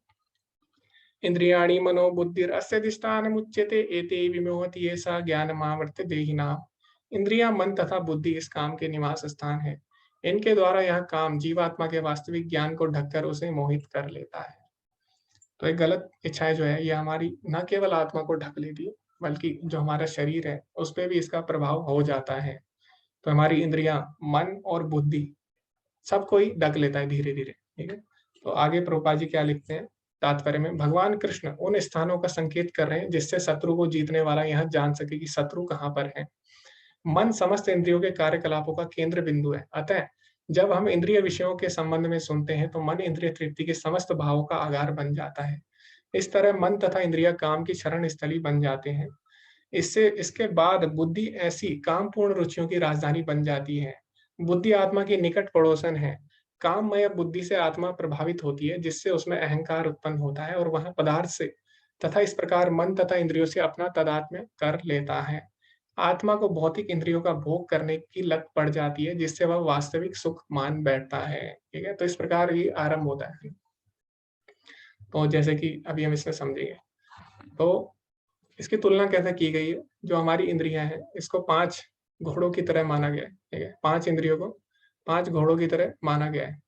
इंद्रियाणि मनो बुद्धिर अस्यधिष्ठान मुच्यते एते विमोहति ऐसा ज्ञान मावर्त्य देहिनाम। इंद्रिया, मन तथा बुद्धि इस काम के निवास स्थान है। इनके द्वारा यह काम जीवात्मा के वास्तविक ज्ञान को ढककर उसे मोहित कर लेता है। तो एक गलत इच्छाएं जो है ये हमारी न केवल आत्मा को ढक लेती है बल्कि जो हमारा शरीर है उस पर भी इसका प्रभाव हो जाता है। तो हमारी इंद्रियां, मन और बुद्धि सबको ही ढक लेता है धीरे धीरे। ठीक है, तो आगे प्रभुपाद जी क्या लिखते हैं तात्पर्य में, भगवान कृष्ण उन स्थानों का संकेत कर रहे हैं जिससे शत्रु को जीतने वाला यह जान सके कि शत्रु कहाँ पर है। मन समस्त इंद्रियों के कार्यकलापों का केंद्र बिंदु है, अतः जब हम इंद्रिय विषयों के संबंध में सुनते हैं तो मन इंद्रिय तृप्ति के समस्त भावों का आधार बन जाता है। इस तरह मन तथा इंद्रिया काम की शरण स्थली बन जाते हैं। इससे इसके बाद बुद्धि ऐसी कामपूर्ण रुचियों की राजधानी बन जाती है। बुद्धि आत्मा की निकट पड़ोसन है। काममय बुद्धि से आत्मा प्रभावित होती है जिससे उसमें अहंकार उत्पन्न होता है और वह पदार्थ से तथा इस प्रकार मन तथा इंद्रियों से अपना तादात्म्य कर लेता है। आत्मा को भौतिक इंद्रियों का भोग करने की लत पड़ जाती है जिससे वह वास्तविक सुख मान बैठता है। ठीक है, तो इस प्रकार ये आरंभ होता है। तो जैसे कि अभी हम इसमें समझेंगे, तो इसकी तुलना कैसे की गई है, जो हमारी इंद्रियां हैं इसको 5 घोड़ों की तरह माना गया है। ठीक है, 5 इंद्रियों को 5 घोड़ों की तरह माना गया है।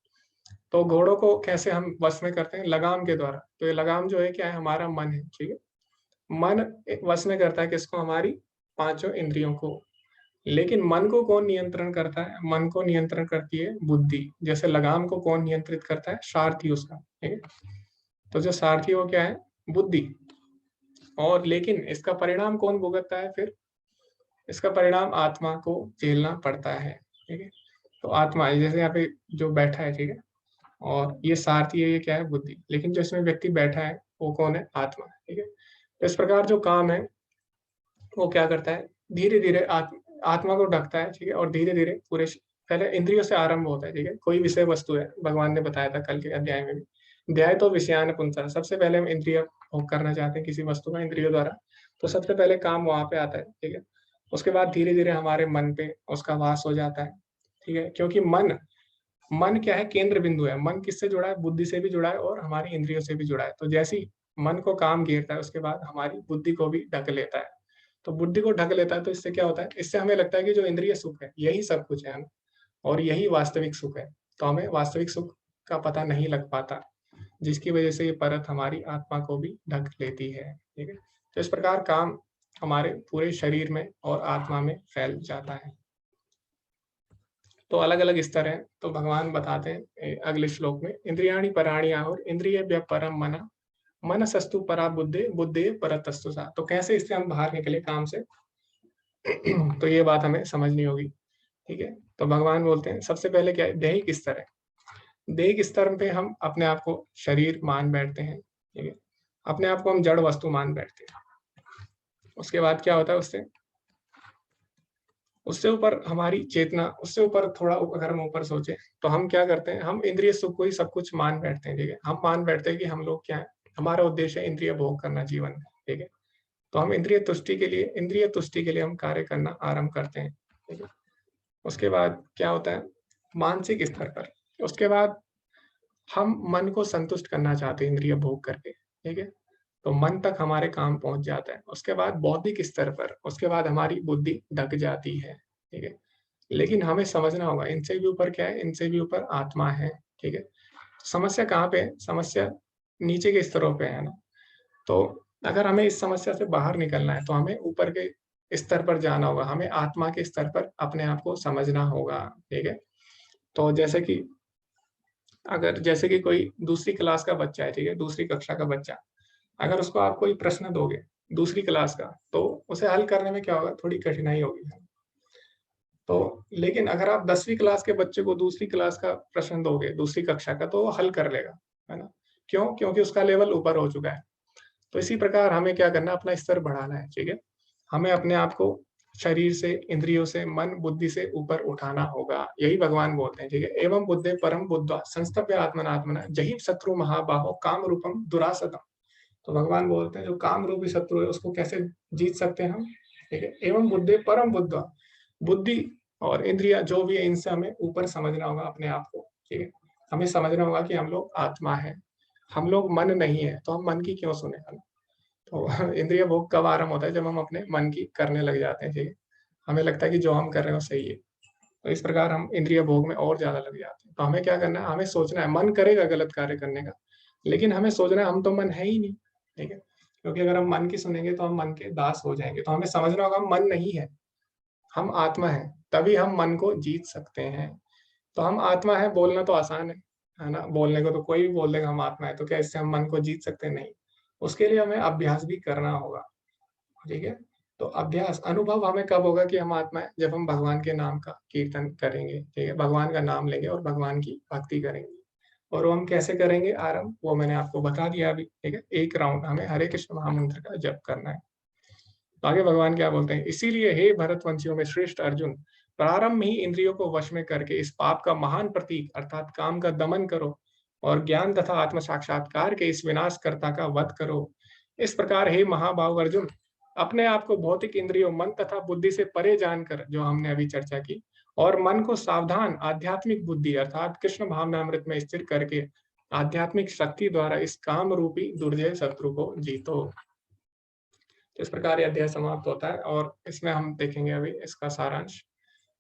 तो घोड़ों को कैसे हम वश में करते हैं, लगाम के द्वारा। तो ये लगाम जो है क्या है, हमारा मन है। ठीक है, मन वश में करता है किसको, हमारी 5 इंद्रियों को। लेकिन मन को कौन नियंत्रण करता है, मन को नियंत्रण करती है बुद्धि। जैसे लगाम को कौन नियंत्रित करता है, सारथी उसका। ठीक है, तो जो सारथी वो क्या है, बुद्धि। और लेकिन इसका परिणाम कौन भुगतता है फिर, इसका परिणाम आत्मा को झेलना पड़ता है। ठीक है, तो आत्मा जैसे यहाँ पे जो बैठा है, ठीक है, और ये सारथी है, ये क्या है, बुद्धि। लेकिन जो इसमें व्यक्ति बैठा है वो कौन है, आत्मा। ठीक है, तो इस प्रकार जो काम है वो क्या करता है, धीरे धीरे आत्मा को ढकता है। ठीक है, और धीरे धीरे पूरे पहले इंद्रियों से आरंभ होता है। ठीक है, कोई विषय वस्तु है, भगवान ने बताया था कल के अध्याय में भी, ध्याय तो विषयान पुंसा, सबसे पहले हम इंद्रिय भोग करना चाहते हैं किसी वस्तु का इंद्रियों द्वारा, तो सबसे पहले काम वहां पे आता है। ठीक है, उसके बाद धीरे धीरे हमारे मन पे उसका वास हो जाता है। ठीक है, क्योंकि मन मन क्या है, केंद्र बिंदु है। मन किससे जुड़ा है, बुद्धि से भी जुड़ा है और हमारी इंद्रियों से भी जुड़ा है। तो जैसे ही मन को काम घेरता है उसके बाद हमारी बुद्धि को भी ढक लेता है। तो बुद्धि को ढक लेता है तो इससे क्या होता है, इससे हमें लगता है कि जो इंद्रिय सुख है यही सब कुछ है और यही वास्तविक सुख है। तो हमें वास्तविक सुख का पता नहीं लग पाता, जिसकी वजह से ये परत हमारी आत्मा को भी ढक लेती है। ठीक है, तो इस प्रकार काम हमारे पूरे शरीर में और आत्मा में फैल जाता है। तो अलग अलग स्तर है। तो भगवान बताते हैं अगले श्लोक में, इंद्रियाणि पराणि आहुर इंद्रिय परम मना मन सस्तु परा बुद्धे बुद्धे परतस्तु सा। तो कैसे इससे हम बाहर निकले काम से तो ये बात हमें समझनी होगी। ठीक है, तो भगवान बोलते हैं सबसे पहले क्या है, दैहिक स्तर है। दैहिक स्तर पे हम अपने आप को शरीर मान बैठते हैं। ठीक है, अपने आप को हम जड़ वस्तु मान बैठते हैं। उसके बाद क्या होता है, उससे उससे ऊपर हमारी चेतना, उससे ऊपर थोड़ा अगर हम ऊपर सोचे तो हम क्या करते हैं, हम इंद्रिय सुख को ही सब कुछ मान बैठते हैं। ठीक है, हम मान बैठते हैं कि हम लोग क्या है, हमारा उद्देश्य है इंद्रिय भोग करना जीवन में। ठीक है, तो हम इंद्रिय तुष्टि के लिए हम कार्य करना आरंभ करते हैं। ठीक है, उसके बाद क्या होता है, मानसिक स्तर पर उसके बाद हम मन को संतुष्ट करना चाहते हैं इंद्रिय भोग करके। ठीक है, तो मन तक हमारे काम पहुंच जाता है। उसके बाद बौद्धिक स्तर पर उसके बाद हमारी बुद्धि ढक जाती है। ठीक है, लेकिन हमें समझना होगा इनसे भी ऊपर क्या है, इनसे भी ऊपर आत्मा है। ठीक है, समस्या कहाँ पे है, समस्या नीचे के स्तरों पे है ना। तो अगर हमें इस समस्या से बाहर निकलना है तो हमें ऊपर के स्तर पर जाना होगा, हमें आत्मा के स्तर पर अपने आप को समझना होगा। ठीक है, तो जैसे कि कोई दूसरी क्लास का बच्चा है, ठीक है, दूसरी कक्षा का बच्चा, अगर उसको आप कोई प्रश्न दोगे दूसरी क्लास का, तो उसे हल करने में क्या होगा, थोड़ी कठिनाई होगी। तो लेकिन अगर आप 10वीं क्लास के बच्चे को दूसरी क्लास का प्रश्न दोगे, दूसरी कक्षा का, तो वो हल कर लेगा, है ना? क्यों? क्योंकि उसका लेवल ऊपर हो चुका है। तो इसी प्रकार हमें क्या करना है, अपना स्तर बढ़ाना है, ठीक है? हमें अपने आप को शरीर से, इंद्रियों से, मन, बुद्धि से ऊपर उठाना होगा। यही भगवान बोलते हैं, ठीक है? एवं बुद्धे परम बुद्ध्वा संस्तभ्य आत्मनात्मना जहि शत्रु महाबाहो काम रूपम दुरासतम। तो भगवान बोलते हैं जो काम रूपी शत्रु है उसको कैसे जीत सकते हैं हम, ठीक है? एवं बुद्धे परम बुद्ध्वा, बुद्धि और इंद्रिया जो भी है इनसे हमें ऊपर समझना होगा अपने आप को, ठीक है? हमें समझना होगा कि हम लोग आत्मा है, हम लोग मन नहीं है, तो हम मन की क्यों सुने, है ना? तो इंद्रिय भोग कब आरंभ होता है, जब हम अपने मन की करने लग जाते हैं, ठीक है? हमें लगता है कि जो हम कर रहे हैं वो सही है, तो इस प्रकार हम इंद्रिय भोग में और ज्यादा लग जाते हैं। तो हमें क्या करना है, हमें सोचना है, मन करेगा गलत कार्य करने का, लेकिन हमें सोचना है हम तो मन है ही नहीं, ठीक है? क्योंकि अगर हम मन की सुनेंगे तो हम मन के दास हो जाएंगे। तो हमें समझना होगा हम मन नहीं है, हम आत्मा है, तभी हम मन को जीत सकते हैं। तो हम आत्मा है, बोलना तो आसान है ना? बोलने को तो कोई भी बोल देगा हम आत्मा है, तो क्या इससे हम मन को जीत सकते हैं? नहीं। उसके लिए हमें अभ्यास भी करना होगा, ठीक है? तो अभ्यास, अनुभव हमें कब होगा कि हम आत्मा है, जब हम भगवान के नाम का कीर्तन करेंगे, ठीक है? भगवान का नाम लेंगे और भगवान की भक्ति करेंगे। और वो हम कैसे करेंगे आरंभ, वो मैंने आपको बता दिया अभी, ठीक है? एक राउंड हमें हरे कृष्ण महामंत्र का जप करना है। तो आगे भगवान क्या बोलते हैं, इसीलिए हे भरतवंशियों में श्रेष्ठ अर्जुन, प्रारंभ में ही इंद्रियों को वश में करके इस पाप का महान प्रतीक अर्थात काम का दमन करो और ज्ञान तथा आत्म साक्षात्कार के इस विनाशकर्ता का वध करो। इस प्रकार हे महाभाव अर्जुन, अपने आप को भौतिक इंद्रियों, मन तथा बुद्धि से परे जानकर, जो हमने अभी चर्चा की, और मन को सावधान आध्यात्मिक बुद्धि अर्थात कृष्ण भावनामृत में स्थिर करके आध्यात्मिक शक्ति द्वारा इस काम रूपी दुर्जय शत्रु को जीतो। तो इस प्रकार ये अध्याय समाप्त होता है और इसमें हम देखेंगे अभी इसका सारांश।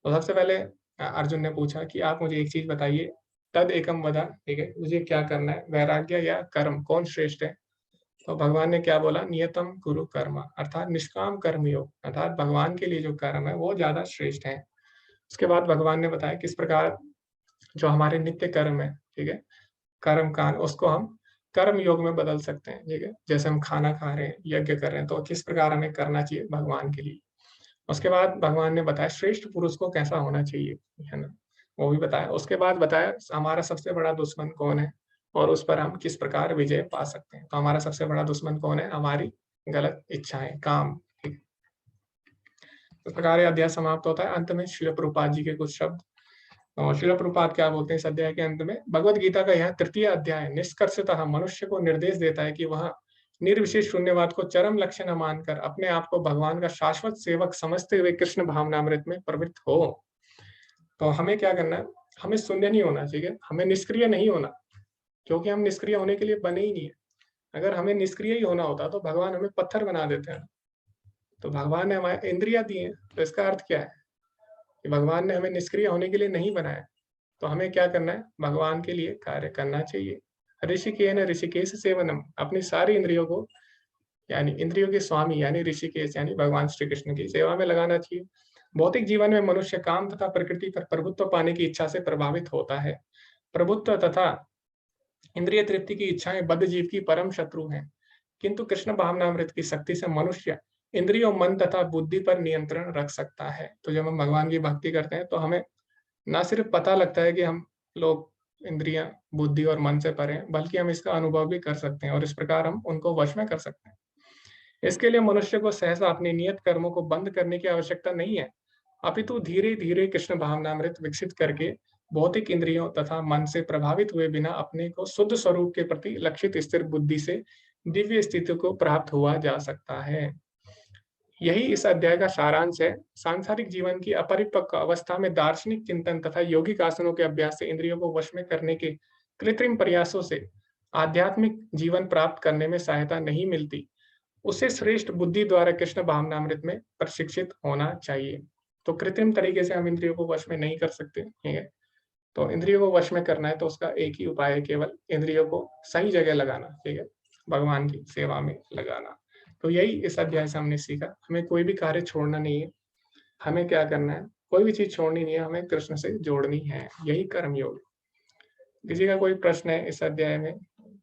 तो सबसे पहले अर्जुन ने पूछा कि आप मुझे एक चीज बताइए, तद एकम वदा, ठीक है? मुझे क्या करना है, वैराग्य या कर्म, कौन श्रेष्ठ है? तो भगवान ने क्या बोला, नियतम कुरु कर्म, अर्थात निष्काम कर्म योग, अर्थात भगवान के लिए जो कर्म है वो ज्यादा श्रेष्ठ है। उसके बाद भगवान ने बताया किस प्रकार जो हमारे नित्य कर्म है, ठीक है, कर्म कांड, उसको हम कर्म योग में बदल सकते हैं, ठीक है? जैसे हम खाना खा रहे हैं, यज्ञ कर रहे हैं, तो किस प्रकार हमें करना चाहिए भगवान के लिए। उसके बाद भगवान ने बताया श्रेष्ठ पुरुष को कैसा होना चाहिए, है ना? वो भी बताया। उसके बाद बताया हमारा सबसे बड़ा दुश्मन कौन है और उस पर हम किस प्रकार विजय पा सकते हैं। तो हमारा सबसे बड़ा दुश्मन कौन है, हमारी गलत इच्छाएं, काम, ठीक है? इस प्रकार ये अध्याय समाप्त होता है। अंत में श्रील प्रभुपाद जी के कुछ शब्द। और श्रील प्रभुपाद क्या बोलते हैं इस अध्याय के अंत में, भगवत गीता का यह तृतीय अध्याय निष्कर्षतः मनुष्य को निर्देश देता है कि वह निर्विशेष शून्यवाद को चरम लक्ष्य न मानकर अपने आप को भगवान का शाश्वत सेवक समझते हुए कृष्ण भावनामृत में प्रवृत्त हो। तो हमें क्या करना है, हमें शून्य नहीं होना चाहिए, हमें निष्क्रिय नहीं होना, क्योंकि हम निष्क्रिय होने के लिए बने ही नहीं है। अगर हमें निष्क्रिय ही होना होता तो भगवान हमें पत्थर बना देते हैं। तो भगवान ने हमारे इंद्रियां दी हैं, तो इसका अर्थ क्या है कि भगवान ने हमें निष्क्रिय होने के लिए नहीं बनाया। तो हमें क्या करना है, भगवान के लिए कार्य करना चाहिए। ऋषिकेन ऋषिकेश सेवनम, अपनी सारी इंद्रियों को, यानी इंद्रियों के स्वामी यानी ऋषिकेश यानी भगवान श्री कृष्ण की सेवा में लगाना चाहिए। भौतिक जीवन में मनुष्य काम तथा प्रकृति पर प्रभुत्व पाने की इच्छा से प्रभावित होता है। प्रभुत्व तथा इंद्रिय तृप्ति की इच्छाएं बद्ध जीव की परम शत्रु हैं, किंतु कृष्ण भावनामृत की शक्ति से मनुष्य इंद्रियों, मन तथा बुद्धि पर नियंत्रण रख सकता है। तो जब हम भगवान की भक्ति करते हैं तो हमें ना सिर्फ पता लगता है कि हम लोग इंद्रियां, बुद्धि और मन से परे हैं, बल्कि हम इसका अनुभव भी कर सकते हैं और इस प्रकार हम उनको वश में कर सकते हैं। इसके लिए मनुष्य को सहसा अपने नियत कर्मों को बंद करने की आवश्यकता नहीं है, अपितु धीरे धीरे कृष्ण भावनामृत विकसित करके भौतिक इंद्रियों तथा मन से प्रभावित हुए बिना अपने को शुद्ध स्वरूप के प्रति लक्षित स्थिर बुद्धि से दिव्य स्थिति को प्राप्त हुआ जा सकता है। यही इस अध्याय का सारांश है। सांसारिक जीवन की अपरिपक्व अवस्था में दार्शनिक चिंतन तथा यौगिक आसनों के अभ्यास से इंद्रियों को वश में करने के कृत्रिम प्रयासों से आध्यात्मिक जीवन प्राप्त करने में सहायता नहीं मिलती। उसे श्रेष्ठ बुद्धि द्वारा कृष्ण भावनामृत में प्रशिक्षित होना चाहिए। तो कृत्रिम तरीके से हम इंद्रियों को वश में नहीं कर सकते, ठीक है? तो इंद्रियों को वश में करना है तो उसका एक ही उपाय है, केवल इंद्रियों को सही जगह लगाना, ठीक है? भगवान की सेवा में लगाना। तो यही इस अध्याय से हमने सीखा, हमें कोई भी कार्य छोड़ना नहीं है। हमें क्या करना है, कोई भी चीज छोड़नी नहीं है, हमें कृष्ण से जोड़नी है, यही कर्म योग। किसी का कोई प्रश्न है इस अध्याय में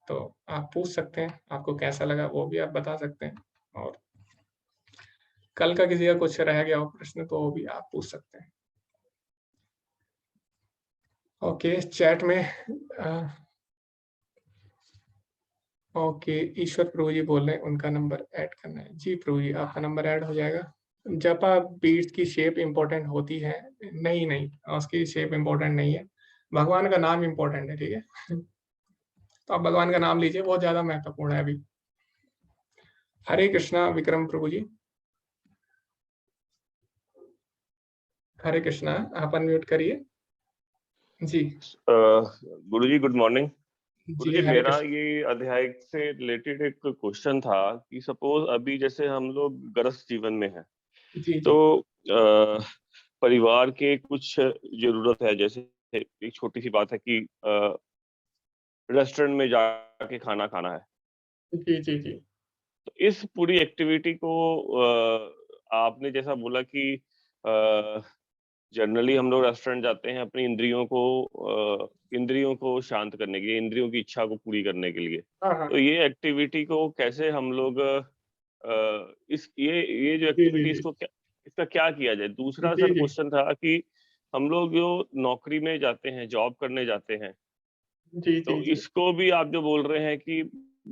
तो आप पूछ सकते हैं, आपको कैसा लगा वो भी आप बता सकते हैं। और कल का किसी का कुछ रह गया हो प्रश्न तो वो भी आप पूछ सकते हैं। ओके, चैट में ओके, ईश्वर प्रभु जी बोल रहे हैं उनका नंबर ऐड करना है। जी प्रभु जी, आपका नंबर ऐड हो जाएगा। जपा बीड्स की शेप इंपॉर्टेंट होती है? नहीं नहीं, उसकी शेप इंपॉर्टेंट नहीं है, भगवान का नाम इंपॉर्टेंट है, ठीक है। तो आप भगवान का नाम लीजिए, बहुत ज्यादा महत्वपूर्ण है अभी। हरे कृष्णा विक्रम प्रभु जी, हरे कृष्णा, आप अनम्यूट करिए। जी गुरु जी गुड मॉर्निंग। गुरु जी, जी हरे मेरा कृष्ण। ये अध्याय से रिलेटेड एक क्वेश्चन था कि सपोज अभी जैसे हम लोग गृहस्थ जीवन में हैं, जी तो जी परिवार के कुछ जरूरत है, जैसे एक छोटी सी बात है कि रेस्टोरेंट में जाके खाना खाना है। जी जी जी तो इस पूरी एक्टिविटी को आपने जैसा बोला कि जनरली हम लोग रेस्टोरेंट जाते हैं अपनी इंद्रियों को शांत करने के लिए, इंद्रियों की इच्छा को पूरी करने के लिए। हाँ हाँ, तो ये एक्टिविटी को कैसे हम लोग इस ये जो जी जी एक्टिविटी जी इसका क्या किया जाए? दूसरा जी सर जी क्वेश्चन था कि हम लोग जो नौकरी में जाते हैं, जॉब करने जाते हैं, जी तो जी जी इसको भी आप जो बोल रहे हैं कि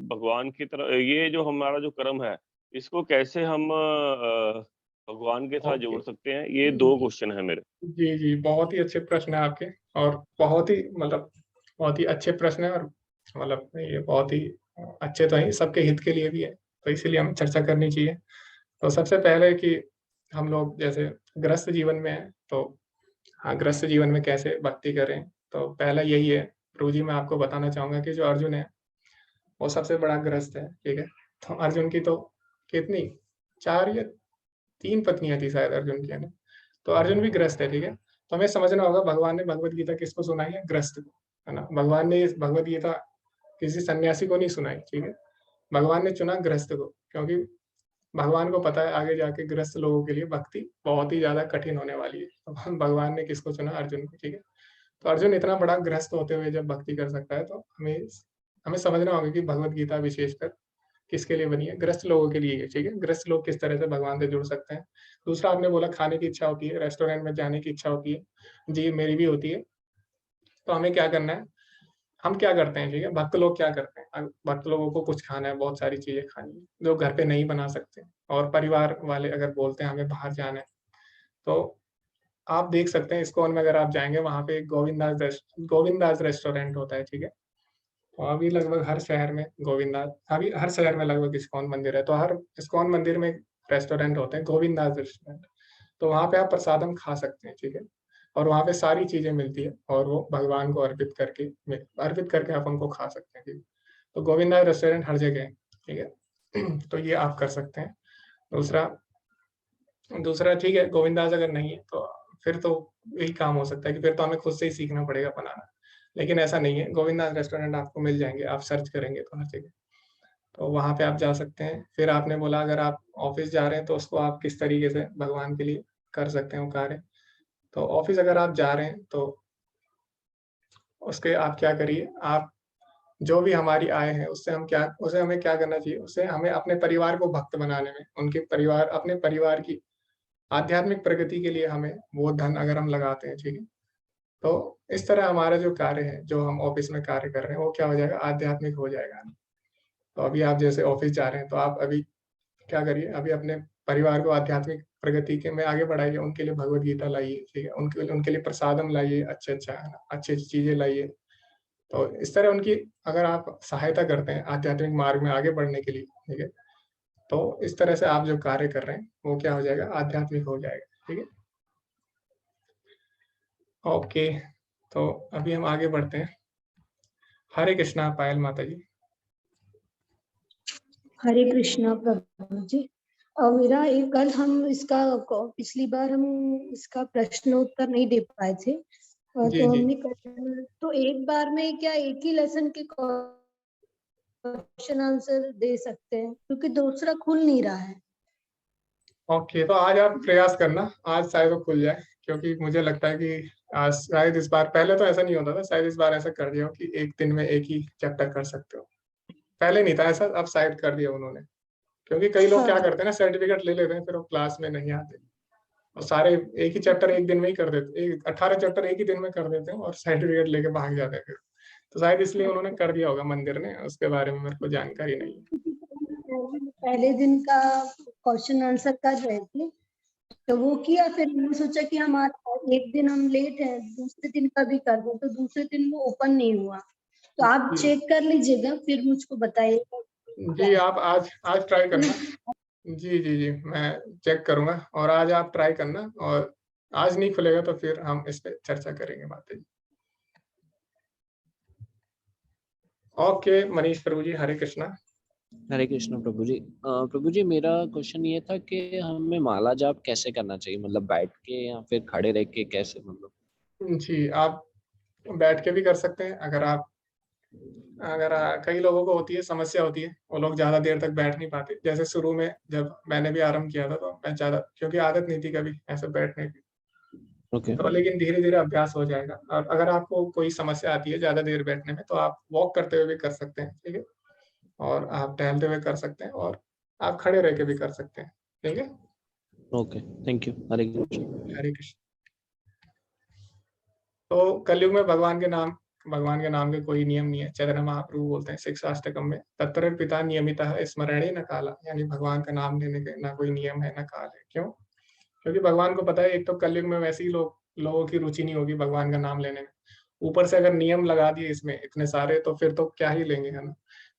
भगवान की तरह ये जो हमारा जो कर्म है, इसको कैसे हम भगवान के साथ ओके। जोड़ सकते हैं? ये 2 क्वेश्चन है मेरे। जी जी, बहुत ही अच्छे प्रश्न है आपके, और बहुत ही मतलब बहुत ही अच्छे प्रश्न है, और मतलब ये बहुत ही अच्छे तो हैं, सबके हित के लिए भी है, तो इसीलिए हमें चर्चा करनी चाहिए। तो सबसे पहले कि हम लोग जैसे गृहस्थ जीवन में हैं, तो हाँ, गृहस्थ जीवन में कैसे भक्ति करें, तो पहला यही है। प्रभु जी, मैं आपको बताना चाहूंगा कि जो अर्जुन है वो सबसे बड़ा गृहस्थ है, ठीक है। तो अर्जुन की तो कितनी, 4 या 3 पत्नियां थी शायद अर्जुन की, है ना। तो अर्जुन भी ग्रस्त है, ठीक है। तो हमें समझना होगा भगवान ने भगवत गीता किसको सुनाई है, ग्रस्त को, है ना। भगवान ने इस भगवत गीता किसी सन्यासी को नहीं सुनाई, ठीक है। भगवान ने चुना ग्रस्त को, क्योंकि भगवान को पता है आगे जाके ग्रस्त लोगों के लिए भक्ति बहुत ही ज्यादा कठिन होने वाली है। तो भगवान ने किसको चुना, अर्जुन को, ठीक है। तो अर्जुन इतना बड़ा ग्रस्त होते हुए जब भक्ति कर सकता है, तो हमें हमें समझना होगा कि भगवत गीता विशेषकर किसके लिए बनी है, ग्रस्त लोगों के लिए, ठीक है। ग्रस्त लोग किस तरह से भगवान से जुड़ सकते हैं। दूसरा, आपने बोला खाने की इच्छा होती है, रेस्टोरेंट में जाने की इच्छा होती है। जी, मेरी भी होती है। तो हमें क्या करना है, हम क्या करते हैं, ठीक है, भक्त लोग क्या करते हैं, भक्त लोगों को कुछ खाना है, बहुत सारी चीजें खानी है जो घर पे नहीं बना सकते, और परिवार वाले अगर बोलते हैं हमें बाहर जाना है, तो आप देख सकते हैं इस्कॉन में अगर आप जाएंगे, वहां पे एक गोविंदास रेस्टोरेंट होता है, ठीक है। तो अभी लगभग हर शहर में गोविंदास, अभी हर शहर में लगभग इस्कॉन मंदिर है, तो हर इस्कॉन मंदिर में एक रेस्टोरेंट होते हैं, गोविंदास रेस्टोरेंट। तो वहाँ पे आप प्रसादम खा सकते हैं, ठीक है। और वहाँ पे सारी चीजें मिलती है, और वो भगवान को अर्पित करके आप उनको खा सकते हैं, ठीक है। तो गोविंदास रेस्टोरेंट हर जगह है, ठीक है। तो ये आप कर सकते हैं। दूसरा दूसरा ठीक है, गोविंदास अगर नहीं है तो फिर तो यही काम हो सकता है कि फिर तो हमें खुद से ही सीखना पड़ेगा बनाना। लेकिन ऐसा नहीं है, गोविंदास रेस्टोरेंट आपको मिल जाएंगे, आप सर्च करेंगे तो हर जगह। तो वहां पे आप जा सकते हैं। फिर आपने बोला अगर आप ऑफिस जा रहे हैं तो उसको आप किस तरीके से भगवान के लिए कर सकते हैं वो कार्य। तो ऑफिस अगर आप जा रहे हैं तो उसके आप क्या करिए, आप जो भी हमारी आय है उससे हमें क्या करना चाहिए, उससे हमें अपने परिवार को भक्त बनाने में, अपने परिवार की आध्यात्मिक प्रगति के लिए हमें वो धन अगर हम लगाते हैं, ठीक है। तो इस तरह हमारा जो कार्य है, जो हम ऑफिस में कार्य कर रहे हैं, वो क्या हो जाएगा, आध्यात्मिक हो जाएगा। तो अभी आप जैसे ऑफिस जा रहे हैं, तो आप अभी क्या करिए, अभी अपने परिवार को आध्यात्मिक प्रगति के में आगे बढ़ाइए, उनके लिए भगवत गीता लाइए, ठीक है। उनके लिए प्रसादम लाइए, अच्छे है ना, अच्छी अच्छी चीजें लाइए। तो इस तरह उनकी अगर आप सहायता करते हैं आध्यात्मिक मार्ग में आगे बढ़ने के लिए, ठीक है, तो इस तरह से आप जो कार्य कर रहे हैं वो क्या हो जाएगा, आध्यात्मिक हो जाएगा, ठीक है। ओके, तो अभी हम आगे बढ़ते हैं। हरे कृष्णा पायल माता जी। हरे कृष्णा प्रभु जी। मेरा एक कल हम इसका पिछली बार हम इसका प्रश्न उत्तर नहीं दे पाए थे, जी तो जी हमने तो एक बार में क्या एक ही लेसन के क्वेश्चन आंसर दे सकते हैं, क्योंकि दूसरा खुल नहीं रहा है। ओके, तो आज आप प्रयास करना, आज शायद वो खुल जाए, क्योंकि मुझे लगता है कि आज शायद इस बार, पहले तो ऐसा नहीं होता था, शायद इस बार ऐसा कर दिया हो कि एक दिन में एक ही चैप्टर कर सकते हो। पहले नहीं था ऐसा, अब शायद कर दिया उन्होंने, क्योंकि कई लोग क्या हाँ। करते हैं ना, सर्टिफिकेट ले लेते हैं फिर वो क्लास में नहीं आते, और सारे एक ही चैप्टर एक दिन में ही कर देते, 18 चैप्टर एक ही दिन में कर देते हैं और सर्टिफिकेट लेके भाग जाते हैं फिर। तो शायद इसलिए उन्होंने कर दिया होगा मंदिर ने, उसके बारे में मेरे को जानकारी नहीं है। पहले दिन का क्वेश्चन आंसर कर रहे थे तो वो किया, फिर हमने सोचा कि हमारा एक दिन हम लेट है, दूसरे दिन का भी कर दें, तो दूसरे दिन वो ओपन नहीं हुआ। तो आप चेक कर लीजिएगा, फिर मुझको बताइएगा। जी आप आज ट्राई करना। जी जी जी मैं चेक करूंगा, और आज आप ट्राई करना, और आज नहीं खुलेगा तो फिर हम इस पे चर्चा करेंगे बातें। ओके मनीष प्रभु जी, हरे कृष्णा। हरे कृष्ण प्रभु जी। प्रभु जी मेरा क्वेश्चन ये था कि हमें माला जाप कैसे करना चाहिए, मतलब बैठ के या फिर खड़े रह के, कैसे मतलब? जी आप बैठ के भी कर सकते हैं, अगर कई लोगों को होती है, समस्या होती है, वो लोग ज्यादा देर तक बैठ नहीं पाते। जैसे शुरू में जब मैंने भी आरंभ किया था तो मैं ज्यादा, क्योंकि आदत नहीं थी कभी ऐसे बैठने की, ओके तो लेकिन धीरे धीरे अभ्यास हो जाएगा। और अगर आपको कोई समस्या आती है ज्यादा देर बैठने में, तो आप वॉक करते हुए भी कर सकते हैं, ठीक है, और आप टहलते हुए कर सकते हैं, और आप खड़े रह के भी कर सकते हैं, ठीक है। Okay, thank you. Hare Krishna. Hare Krishna. तो कलयुग में भगवान के नाम के कोई नियम नहीं है। चैतन्य महाप्रभु बोलते हैं शिक्षाष्टकम में, तत्र पिता नियमितः स्मरणे न काला, यानी भगवान का नाम लेने के ना कोई नियम है ना काल है। क्यों? क्योंकि भगवान को पता है, एक तो कलयुग में वैसे ही लोगों की रुचि नहीं होगी भगवान का नाम लेने में, ऊपर से अगर नियम लगा दिए इसमें इतने सारे, तो फिर तो क्या ही लेंगे, है ना।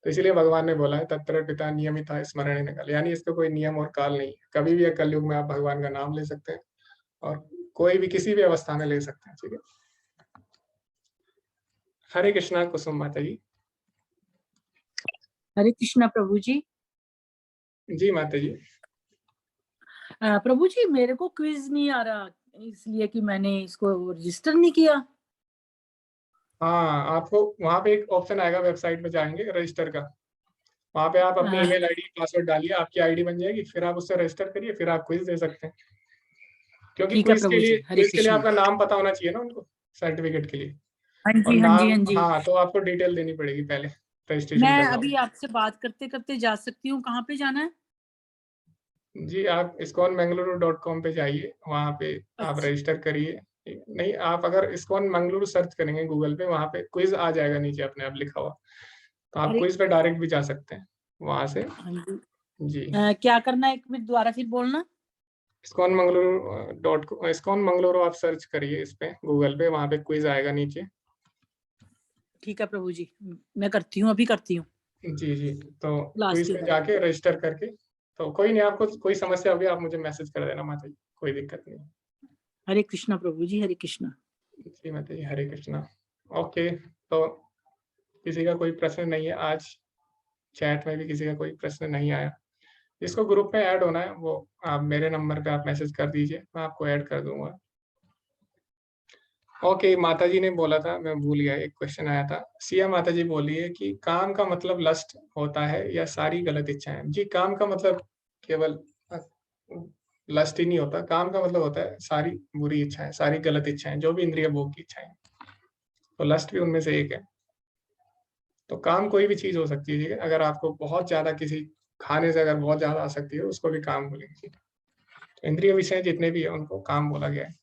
तो इसीलिए भगवान ने बोला है तत्र पिता नियमितः स्मरणे न काल, यानी इसका कोई नियम और काल नहीं है। कभी भी कलयुग में आप भगवान का नाम ले सकते हैं, और कोई भी किसी भी अवस्था में ले सकते हैं, ठीक है। हरे कृष्णा कुसुम माता जी। हरे कृष्णा प्रभु जी। जी माता जी। प्रभु जी मेरे को क्विज नहीं आ रहा, इसलिए कि मैंने इसको रजिस्टर नहीं किया। हाँ आपको वहाँ पे एक ऑप्शन आएगा, वेबसाइट पे जाएंगे रजिस्टर का, वहाँ पे आप अपनी ईमेल आईडी पासवर्ड डालिए, आपकी आईडी बन जाएगी, फिर आप उससे रजिस्टर करिए, फिर आप क्विज दे सकते हैं। क्योंकि ठीक है प्रभु जी, हरे क्विज के लिए कृष्णा। आपका नाम पता होना चाहिए ना उनको, सर्टिफिकेट के लिए। हाँ और जी हाँ जी नाम, हाँ जी। हाँ तो आपको डिटेल देनी पड़ेगी पहले रजिस्ट्रेशन मैं करवाओ। अभी आपसे बात करते करते जा सकती हूँ, कहाँ पे जाना है? जी आप iskonmangaluru.com पे जाइए, वहाँ पे आप अच्छा। रजिस्टर करिए। नहीं, आप अगर इस्कॉन मंगलुरु सर्च करेंगे गूगल पे, वहाँ पे क्विज आ जाएगा नीचे अपने आप लिखा हुआ, तो आप अरे क्विज पे डायरेक्ट भी जा सकते हैं वहां से। हाँ जी। जी क्या करना है, एक मिनट दोबारा फिर बोलना। इस्कॉन मंगलुरु आप सर्च करिए इस पे गूगल पे, वहाँ पे क्विज आएगा नीचे। ठीक है प्रभु जी, मैं करती हूँ, अभी करती हूँ। जी जी तो लास्ट क्विज के पे बाद। जाके रजिस्टर करके, तो कोई नहीं, आपको कोई समस्या होगी आप मुझे मैसेज कर देना माता जी, कोई दिक्कत नहीं। हरे कृष्णा प्रभु जी, हरे कृष्णा। जी माता जी, हरे कृष्णा। ओके, तो किसी का कोई प्रश्न नहीं है आज, चैट में भी किसी का कोई प्रश्न नहीं आया। जिसको ग्रुप में ऐड होना है वो आप मेरे नंबर पे आप मैसेज कर दीजिए, मैं आपको ऐड कर दूंगा। ओके माता जी ने बोला था, मैं भूल गया, एक क्वेश्चन आया था। सिया माता जी बोली है कि काम का मतलब लस्ट होता है या सारी गलत इच्छाएं? जी काम का मतलब केवल लस्ट ही नहीं होता, काम का मतलब होता है सारी बुरी इच्छाएं, सारी गलत इच्छाएं, जो भी इंद्रिय भोग की इच्छाएं, तो लस्ट भी उनमें से एक है। तो काम कोई भी चीज हो सकती है, ठीक है। अगर आपको बहुत ज्यादा किसी खाने से अगर बहुत ज्यादा आसक्ति है, उसको भी काम बोलेंगे। तो इंद्रिय विषय जितने भी है उनको काम बोला गया है।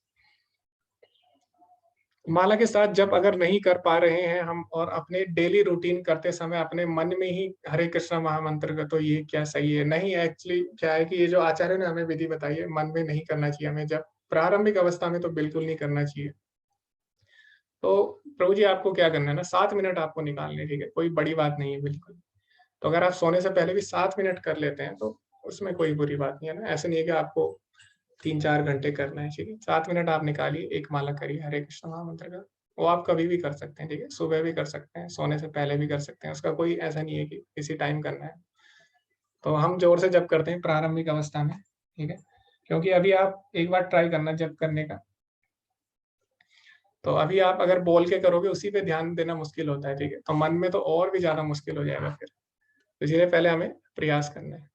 माला के साथ जब अगर नहीं कर पा रहे हैं हम, और अपने डेली रूटीन करते समय अपने मन में ही हरे कृष्णा महामंत्र का, तो ये क्या सही है? नहीं, एक्चुअली क्या है कि ये जो आचार्य ने हमें विधि बताई है, मन में नहीं करना चाहिए हमें, जब प्रारंभिक अवस्था में तो बिल्कुल नहीं करना चाहिए। तो प्रभु जी आपको क्या करना है ना, 7 मिनट आपको निकालने, ठीक है, कोई बड़ी बात नहीं है बिल्कुल। तो अगर आप सोने से पहले भी 7 मिनट कर लेते हैं तो उसमें कोई बुरी बात नहीं है ना। ऐसे नहीं है कि आपको 3-4 घंटे करना है, ठीक है। 7 मिनट आप निकालिए, एक माला करिए हरे कृष्ण महामंत्र का। वो आप कभी भी कर सकते हैं, ठीक है, सुबह भी कर सकते हैं, सोने से पहले भी कर सकते हैं, उसका कोई ऐसा नहीं है कि किसी टाइम करना है। तो हम जोर से जब करते हैं प्रारंभिक अवस्था में, ठीक है, क्योंकि अभी आप एक बार ट्राई करना जब करने का, तो अभी आप अगर बोल के करोगे उसी पे ध्यान देना मुश्किल होता है, ठीक है, तो मन में तो और भी ज्यादा मुश्किल हो जाएगा फिर। तो इसलिए पहले हमें प्रयास करना है।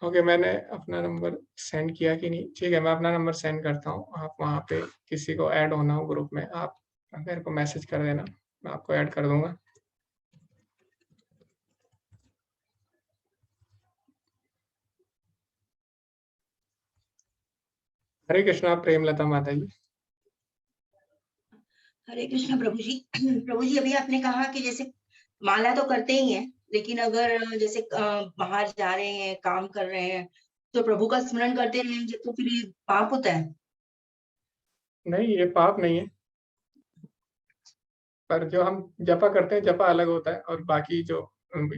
ओके, मैंने अपना नंबर सेंड किया कि नहीं? ठीक है, मैं अपना नंबर सेंड करता हूँ, आप वहाँ पे किसी को ऐड होना हो ग्रुप में, आप मेरे को मैसेज कर देना, मैं आपको ऐड कर दूंगा। हरे कृष्णा प्रेमलता माता जी। हरे कृष्ण प्रभु जी। प्रभु जी, अभी आपने कहा कि जैसे माला तो करते ही हैं, लेकिन अगर जैसे बाहर जा रहे हैं, काम कर रहे हैं, तो प्रभु का स्मरण करते रहेंगे तो फिर ये पाप होता है? नहीं, ये पाप नहीं है, पर जो हम जपा करते हैं जपा अलग होता है, और बाकी जो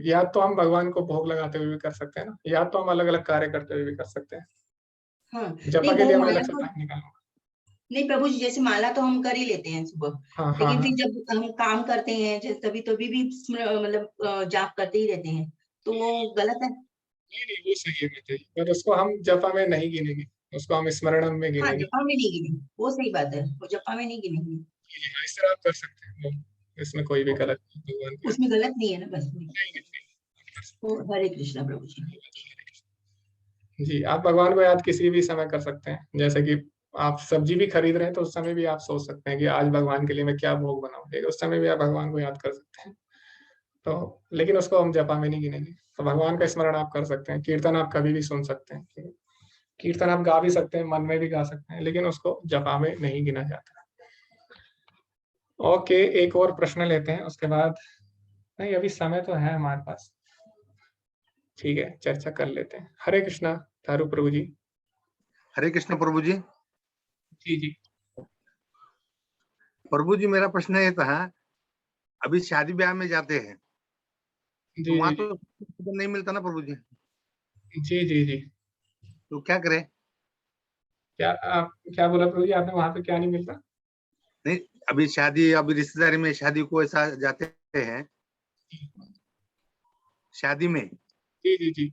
या तो हम भगवान को भोग लगाते हुए भी कर सकते हैं ना, या तो हम अलग अलग कार्य करते हुए भी कर सकते हैं। हाँ, जपा नहीं के वो लिए हमें माला अलग से तो टाइम निकालना होगा। नहीं प्रभु जी, जैसे माला तो हम कर ही लेते हैं सुबह, हाँ हाँ लेकिन हाँ। फिर जब हम काम करते हैं जैसे तभी तभी भी मतलब जाप करते ही रहते हैं, तो वो गलत है? नहीं नहीं, वो सही है माता जी, पर उसको हम जपा में नहीं गिनेंगे, उसको हम स्मरणम में हाँ, गिनेंगे। जपा में नहीं गिनेंगे, वो सही बात है, वो जपा में नहीं गिनेंगे। जी हाँ, इस तरह आप कर सकते हैं, इसमें कोई भी गलत नहीं, भगवान को उसमें गलत नहीं है ना, बस में। नहीं नहीं। तो हरे कृष्णा प्रभु जी। जी, आप भगवान को याद किसी भी समय कर सकते हैं, जैसे कि आप सब्जी भी खरीद रहे हैं तो उस समय भी आप सोच सकते हैं कि आज भगवान के लिए मैं क्या भोग बनाऊं, ठीक है, उस समय भी आप भगवान को याद कर सकते हैं। तो लेकिन उसको हम जपा में नहीं गिनेंगे। तो भगवान का स्मरण आप कर सकते हैं, कीर्तन आप कभी भी सुन सकते हैं, ठीक है? कीर्तन आप गा भी सकते हैं, मन में भी गा सकते हैं, लेकिन उसको जपा में नहीं गिना जाता। ओके, एक और प्रश्न लेते हैं उसके बाद। नहीं, अभी समय तो है हमारे पास, ठीक है, चर्चा कर लेते हैं। हरे कृष्णा थारू प्रभु जी। हरे कृष्ण प्रभु जी। जी जी प्रभु जी, मेरा प्रश्न ये था, अभी शादी ब्याह में जाते हैं जी तो वहां जी तो नहीं मिलता ना प्रभु जी, जी जी जी। तो क्या करें? क्या आप क्या बोला प्रभु जी, आपने वहां पे क्या नहीं मिलता? नहीं, अभी शादी, अभी रिश्तेदारी में शादी को ऐसा जाते हैं शादी में, जी जी जी।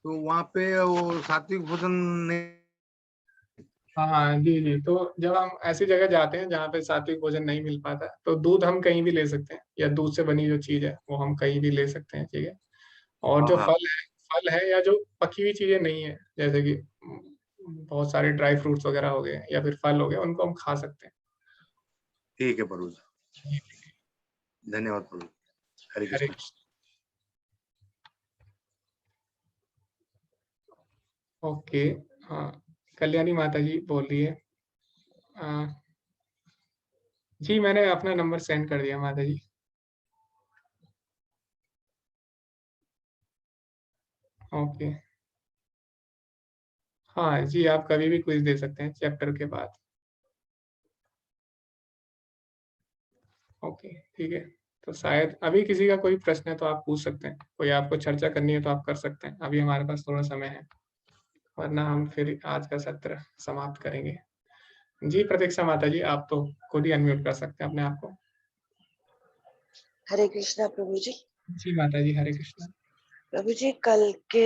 तो वहां पे वो सात्विक भोजन नहीं। हाँ हाँ जी जी। तो जब हम ऐसी जगह जाते हैं जहाँ पे सात्विक भोजन नहीं मिल पाता, तो दूध हम कहीं भी ले सकते हैं, या दूध से बनी जो चीज है वो हम कहीं भी ले सकते हैं, ठीक है। और जो हाँ, फल है या जो पकी हुई चीजें नहीं है, जैसे कि बहुत सारे ड्राई फ्रूट्स वगैरह हो गए या फिर फल हो गए, उनको हम खा सकते ठीक है प्रभु जी, हैं। धन्यवाद प्रभु। हरे हरे कृष्ण। कृष्ण। ओके। हाँ, कल्याणी माता जी बोल रही है। जी, मैंने अपना नंबर सेंड कर दिया माता जी। ओके। हाँ जी, आप कभी भी क्विज दे सकते हैं चैप्टर के बाद। ओके, ठीक है। तो शायद अभी किसी का कोई प्रश्न है तो आप पूछ सकते हैं, कोई आपको चर्चा करनी है तो आप कर सकते हैं, अभी हमारे पास थोड़ा समय है, वरना हम फिर आज का सत्र समाप्त करेंगे। जी प्रतीक्षा माता जी, आप तो खुद ही अनम्यूट कर सकते हैं अपने आप को। हरे कृष्णा प्रभु जी। जी माता जी, हरे कृष्णा। प्रभु जी, कल के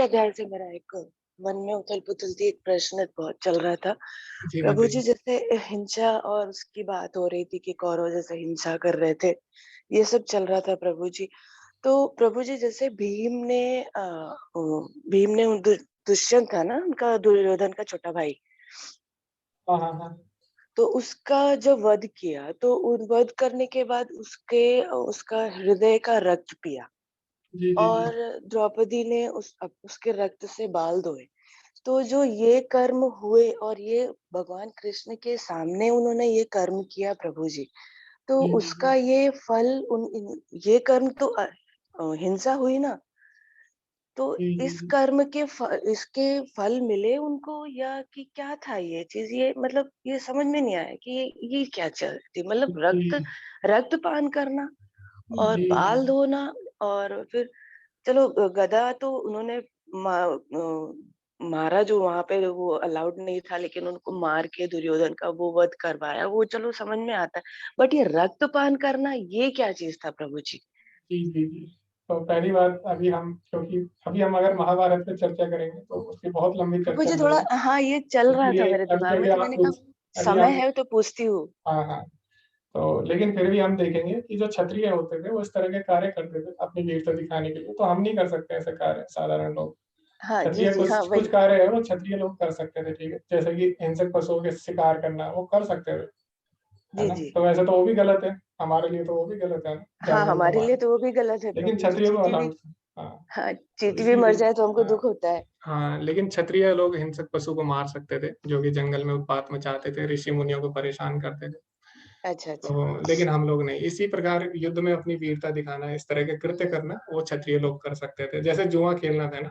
अध्याय से मेरा एक मन में उथल पुथल थी, एक प्रश्न बहुत चल रहा था जी प्रभु माता जी। जी। जैसे हिंसा और उसकी बात हो रही थी कि कौरव जैसे हिंसा कर रहे थे, ये सब चल रहा था प्रभु जी। तो प्रभु जी, जैसे भीम ने दुष्यंत था ना, उनका दुर्योधन का छोटा भाई, हाँ हाँ हाँ। तो उसका जब वध किया तो उन वध करने के बाद उसका हृदय का रक्त पिया, जी जी जी। और द्रौपदी ने उसके रक्त से बाल धोए। तो जो ये कर्म हुए और ये भगवान कृष्ण के सामने उन्होंने ये कर्म किया प्रभु जी, तो जी जी उसका ये फल ये कर्म तो हिंसा हुई ना, तो जी इस जी कर्म इसके फल मिले उनको, या कि क्या था ये चीज? ये मतलब ये समझ में नहीं आया कि ये क्या चल रही थी, मतलब जी रक्तपान करना और जी जी। बाल धोना, और फिर चलो गधा तो उन्होंने मारा, जो वहां पे वो अलाउड नहीं था, लेकिन उनको मार के दुर्योधन का वो वध करवाया, वो चलो समझ में आता है, बट ये रक्तपान करना ये क्या चीज था प्रभु जी? जी जी जी। तो पहली बात, अभी हम क्योंकि अभी हम अगर महाभारत पे चर्चा करेंगे तो उसकी बहुत लंबी प्रभु चर्चा जी हो थोड़ा, जाएगी, हाँ ये चल रहा था इसलिए मेरे अभी दिमाग में, अभी तो आप मैंने पूछ, कहा अभी समय हम, है तो पूछती हूँ। हाँ हाँ। तो लेकिन फिर भी हम देखेंगे कि जो क्षत्रिय होते थे वो इस तरह के कार्य करते थे अपनी वीरता दिखाने के लिए, तो हम नहीं कर सकते ऐसे कार्य, साधारण लोग। हाँ जी क्षत्रिय जी, हाँ कुछ कुछ वही। कार्य है वो क्षत्रिय लोग कर सकते थे, ठीक है, जैसे कि हिंसक पशुओं के शिकार करना वो कर सकते थे, है जी ना। जी, तो वैसे तो वो भी गलत है, हमारे लिए तो वो भी गलत है, हाँ जानवरों को हमारे लिए मारना, तो वो भी गलत है लेकिन प्रभु जी, क्षत्रियो को चींटी भी। अलाउड था। हाँ, हाँ, चींटी भी मर इसीलिए जाए तो हमको हाँ, दुख होता है। हाँ, लेकिन क्षत्रिय लोग हिंसक पशु को मार सकते थे, जो कि जंगल में उत्पात मचाते थे, ऋषि मुनियों को परेशान करते थे। अच्छा अच्छा। तो लेकिन हम लोग नहीं। इसी प्रकार युद्ध में अपनी वीरता दिखाना, इस तरह के कृत्य करना वो क्षत्रिय लोग कर सकते थे। जैसे जुआ खेलना था ना,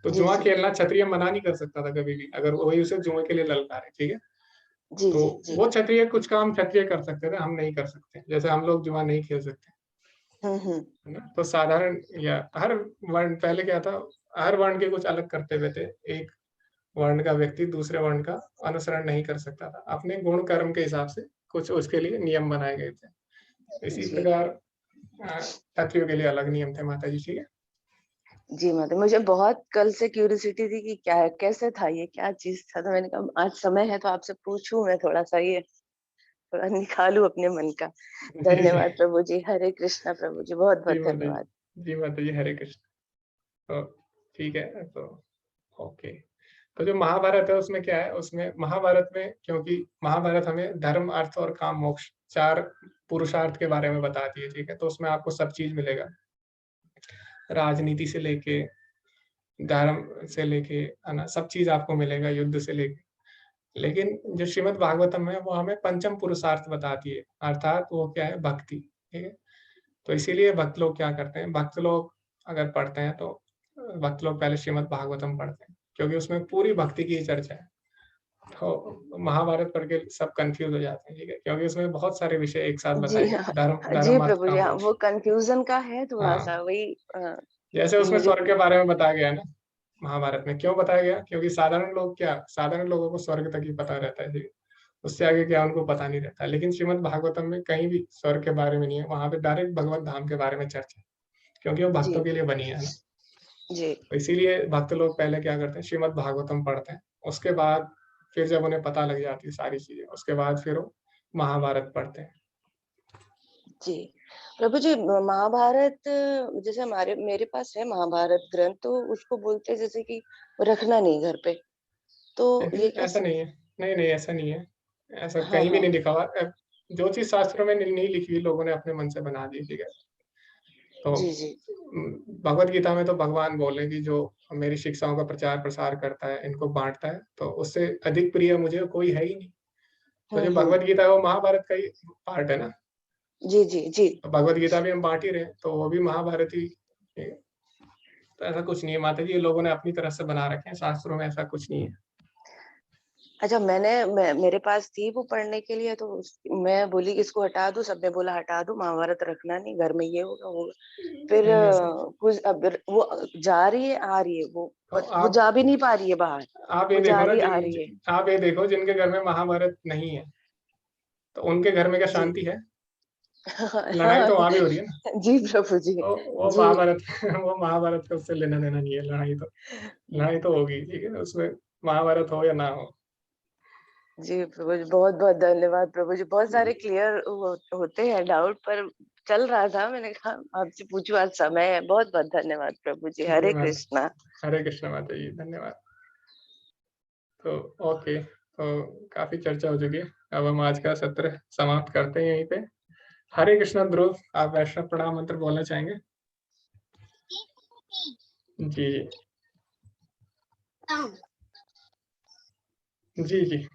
तो जी जुआ जी खेलना क्षत्रिय मना नहीं कर सकता था कभी भी, अगर वही उसे जुए के लिए ललकारे, ठीक है। जी तो जी जी। वो क्षत्रिय कुछ काम क्षत्रिय कर सकते थे, हम नहीं कर सकते। जैसे हम लोग जुआ नहीं खेल सकते, हम्म। है ना। तो साधारण या हर वर्ण, पहले क्या था, हर वर्ण के कुछ अलग कर्तव्य थे। एक वर्ण का व्यक्ति दूसरे वर्ण का अनुसरण नहीं कर सकता था, अपने गुण कर्म के हिसाब से कुछ उसके लिए नियम बनाए गए थे। इसी जी प्रकार क्षत्रियों के लिए अलग नियम थे, माता जी, ठीक है। जी मतलब मुझे बहुत कल से क्यूरियोसिटी थी कि क्या कैसे था ये, क्या चीज था, तो मैंने कहा आज समय है तो आपसे पूछूं, मैं थोड़ा सा ये थोड़ा निकालूं अपने मन का। जी धन्यवाद प्रभु जी, हरे कृष्णा प्रभु जी, बहुत जी बहुत माता जी, धन्यवाद। जी माता जी, हरे कृष्ण। तो ठीक है, तो ओके। तो जो महाभारत है उसमें क्या है, उसमें महाभारत में, क्योंकि महाभारत हमें धर्म, अर्थ और काम, मोक्ष, 4 पुरुषार्थ के बारे में बताती है, ठीक है। तो उसमें आपको सब चीज मिलेगा, राजनीति से लेके, धर्म से लेके, है ना, सब चीज आपको मिलेगा, युद्ध से लेके। लेकिन जो श्रीमद् भागवतम है वो हमें पंचम पुरुषार्थ बताती है, अर्थात वो क्या है, भक्ति, ठीक है। तो इसीलिए भक्त लोग क्या करते हैं, भक्त लोग अगर पढ़ते हैं तो भक्त लोग पहले श्रीमद् भागवतम पढ़ते हैं, क्योंकि उसमें पूरी भक्ति की चर्चा है। तो महाभारत पढ़ के सब कंफ्यूज हो जाते हैं, ठीक है, क्योंकि उसमें बहुत सारे विषय एक साथ जी बताए गए, हाँ, धर्म, जी धर्म, अर्थ, प्रभु जी, काम, हाँ, मोक्ष। वो कंफ्यूजन का है थोड़ा हाँ, सा वही जैसे कि उसमें मुझे स्वर्ग के बारे में बताया गया है ना, महाभारत में क्यों बताया गया, क्योंकि साधारण लोग क्या, साधारण लोगों को स्वर्ग तक ही पता रहता है, ठीक है। उससे आगे क्या उनको पता नहीं रहता। लेकिन श्रीमद् भागवतम में कहीं भी स्वर्ग के बारे में नहीं है, वहां पे डायरेक्ट भगवत धाम के बारे में चर्चा है, क्योंकि वो जी भक्तों के लिए बनी है ना। जी तो इसीलिए भक्त लोग पहले क्या करते हैं, श्रीमद् भागवतम पढ़ते हैं, उसके बाद फिर जब उन्हें पता लग जाती है सारी चीजें, उसके बाद फिर वो महाभारत पढ़ते हैं। जी प्रभु जी, महाभारत जैसे हमारे मेरे पास है महाभारत ग्रंथ, तो उसको बोलते हैं जैसे कि रखना नहीं घर पे, तो नहीं, ये ऐसा कैसे? नहीं है। नहीं नहीं, ऐसा नहीं है, ऐसा हाँ कहीं भी हाँ। नहीं लिखा हुआ। जो चीज शास्त्रों में नहीं लिखी हुई, लोगों ने अपने मन से बना दी, ठीक है। तो जी जी। भगवत गीता में तो भगवान बोले कि जो मेरी शिक्षाओं का प्रचार प्रसार करता है, इनको बांटता है, तो उससे अधिक प्रिय मुझे कोई है ही नहीं। तो जो हम्म। भगवत गीता है वो महाभारत का ही पार्ट है ना। जी जी जी। तो भगवत गीता भी हम बांट ही रहे हैं, तो वो भी महाभारत ही है। तो ऐसा कुछ नहीं है माता जी, ये लोगों ने अपनी तरफ से बना रखे हैं, शास्त्रों में ऐसा कुछ नहीं है। अच्छा, मेरे पास थी वो पढ़ने के लिए, तो मैं बोली कि इसको हटा दूं, सबने बोला हटा दो, महाभारत रखना नहीं घर में, ये होगा वो होगा। फिर नहीं नहीं सर, कुछ अब वो जा रही है आ रही है, तो वो जा भी नहीं पा रही है बाहर, आप ये वो देखो जा ना, रही आ रही है। आप ये देखो जिनके घर में महाभारत नहीं है, तो उनके घर में क्या जी। शांति है? लड़ाई हाँ, तो वहां भी हो रही है ना। जी प्रभु जी। तो वो जी महाभारत वो महाभारत का उससे लेना देना नहीं है। लड़ाई तो होगी, ठीक है, उसमें महाभारत हो या ना हो। जी प्रभु जी, बहुत बहुत धन्यवाद प्रभु जी, बहुत सारे क्लियर होते हैं डाउट, पर चल रहा था, मैंने कहा आपसे पूछूं, आज समय है। बहुत बहुत धन्यवाद प्रभु जी, जी हरे माता, कृष्णा। हरे कृष्ण माता जी, धन्यवाद। तो ओके, तो काफी चर्चा हो चुकी है, अब हम आज का सत्र समाप्त करते हैं यहीं पे। हरे कृष्ण। ध्रुव, आप वैष्णव प्रणाम मंत्र बोलना चाहेंगे? जी जी जी।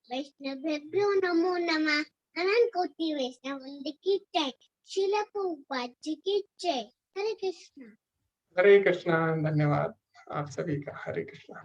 वैष्णवेभ्यो नमो नमः। अनंत कोटि वैष्णव वृंद की जय। श्रील प्रभुपाद जी की जय। हरे कृष्णा। हरे कृष्णा, धन्यवाद आप सभी का। हरे कृष्णा।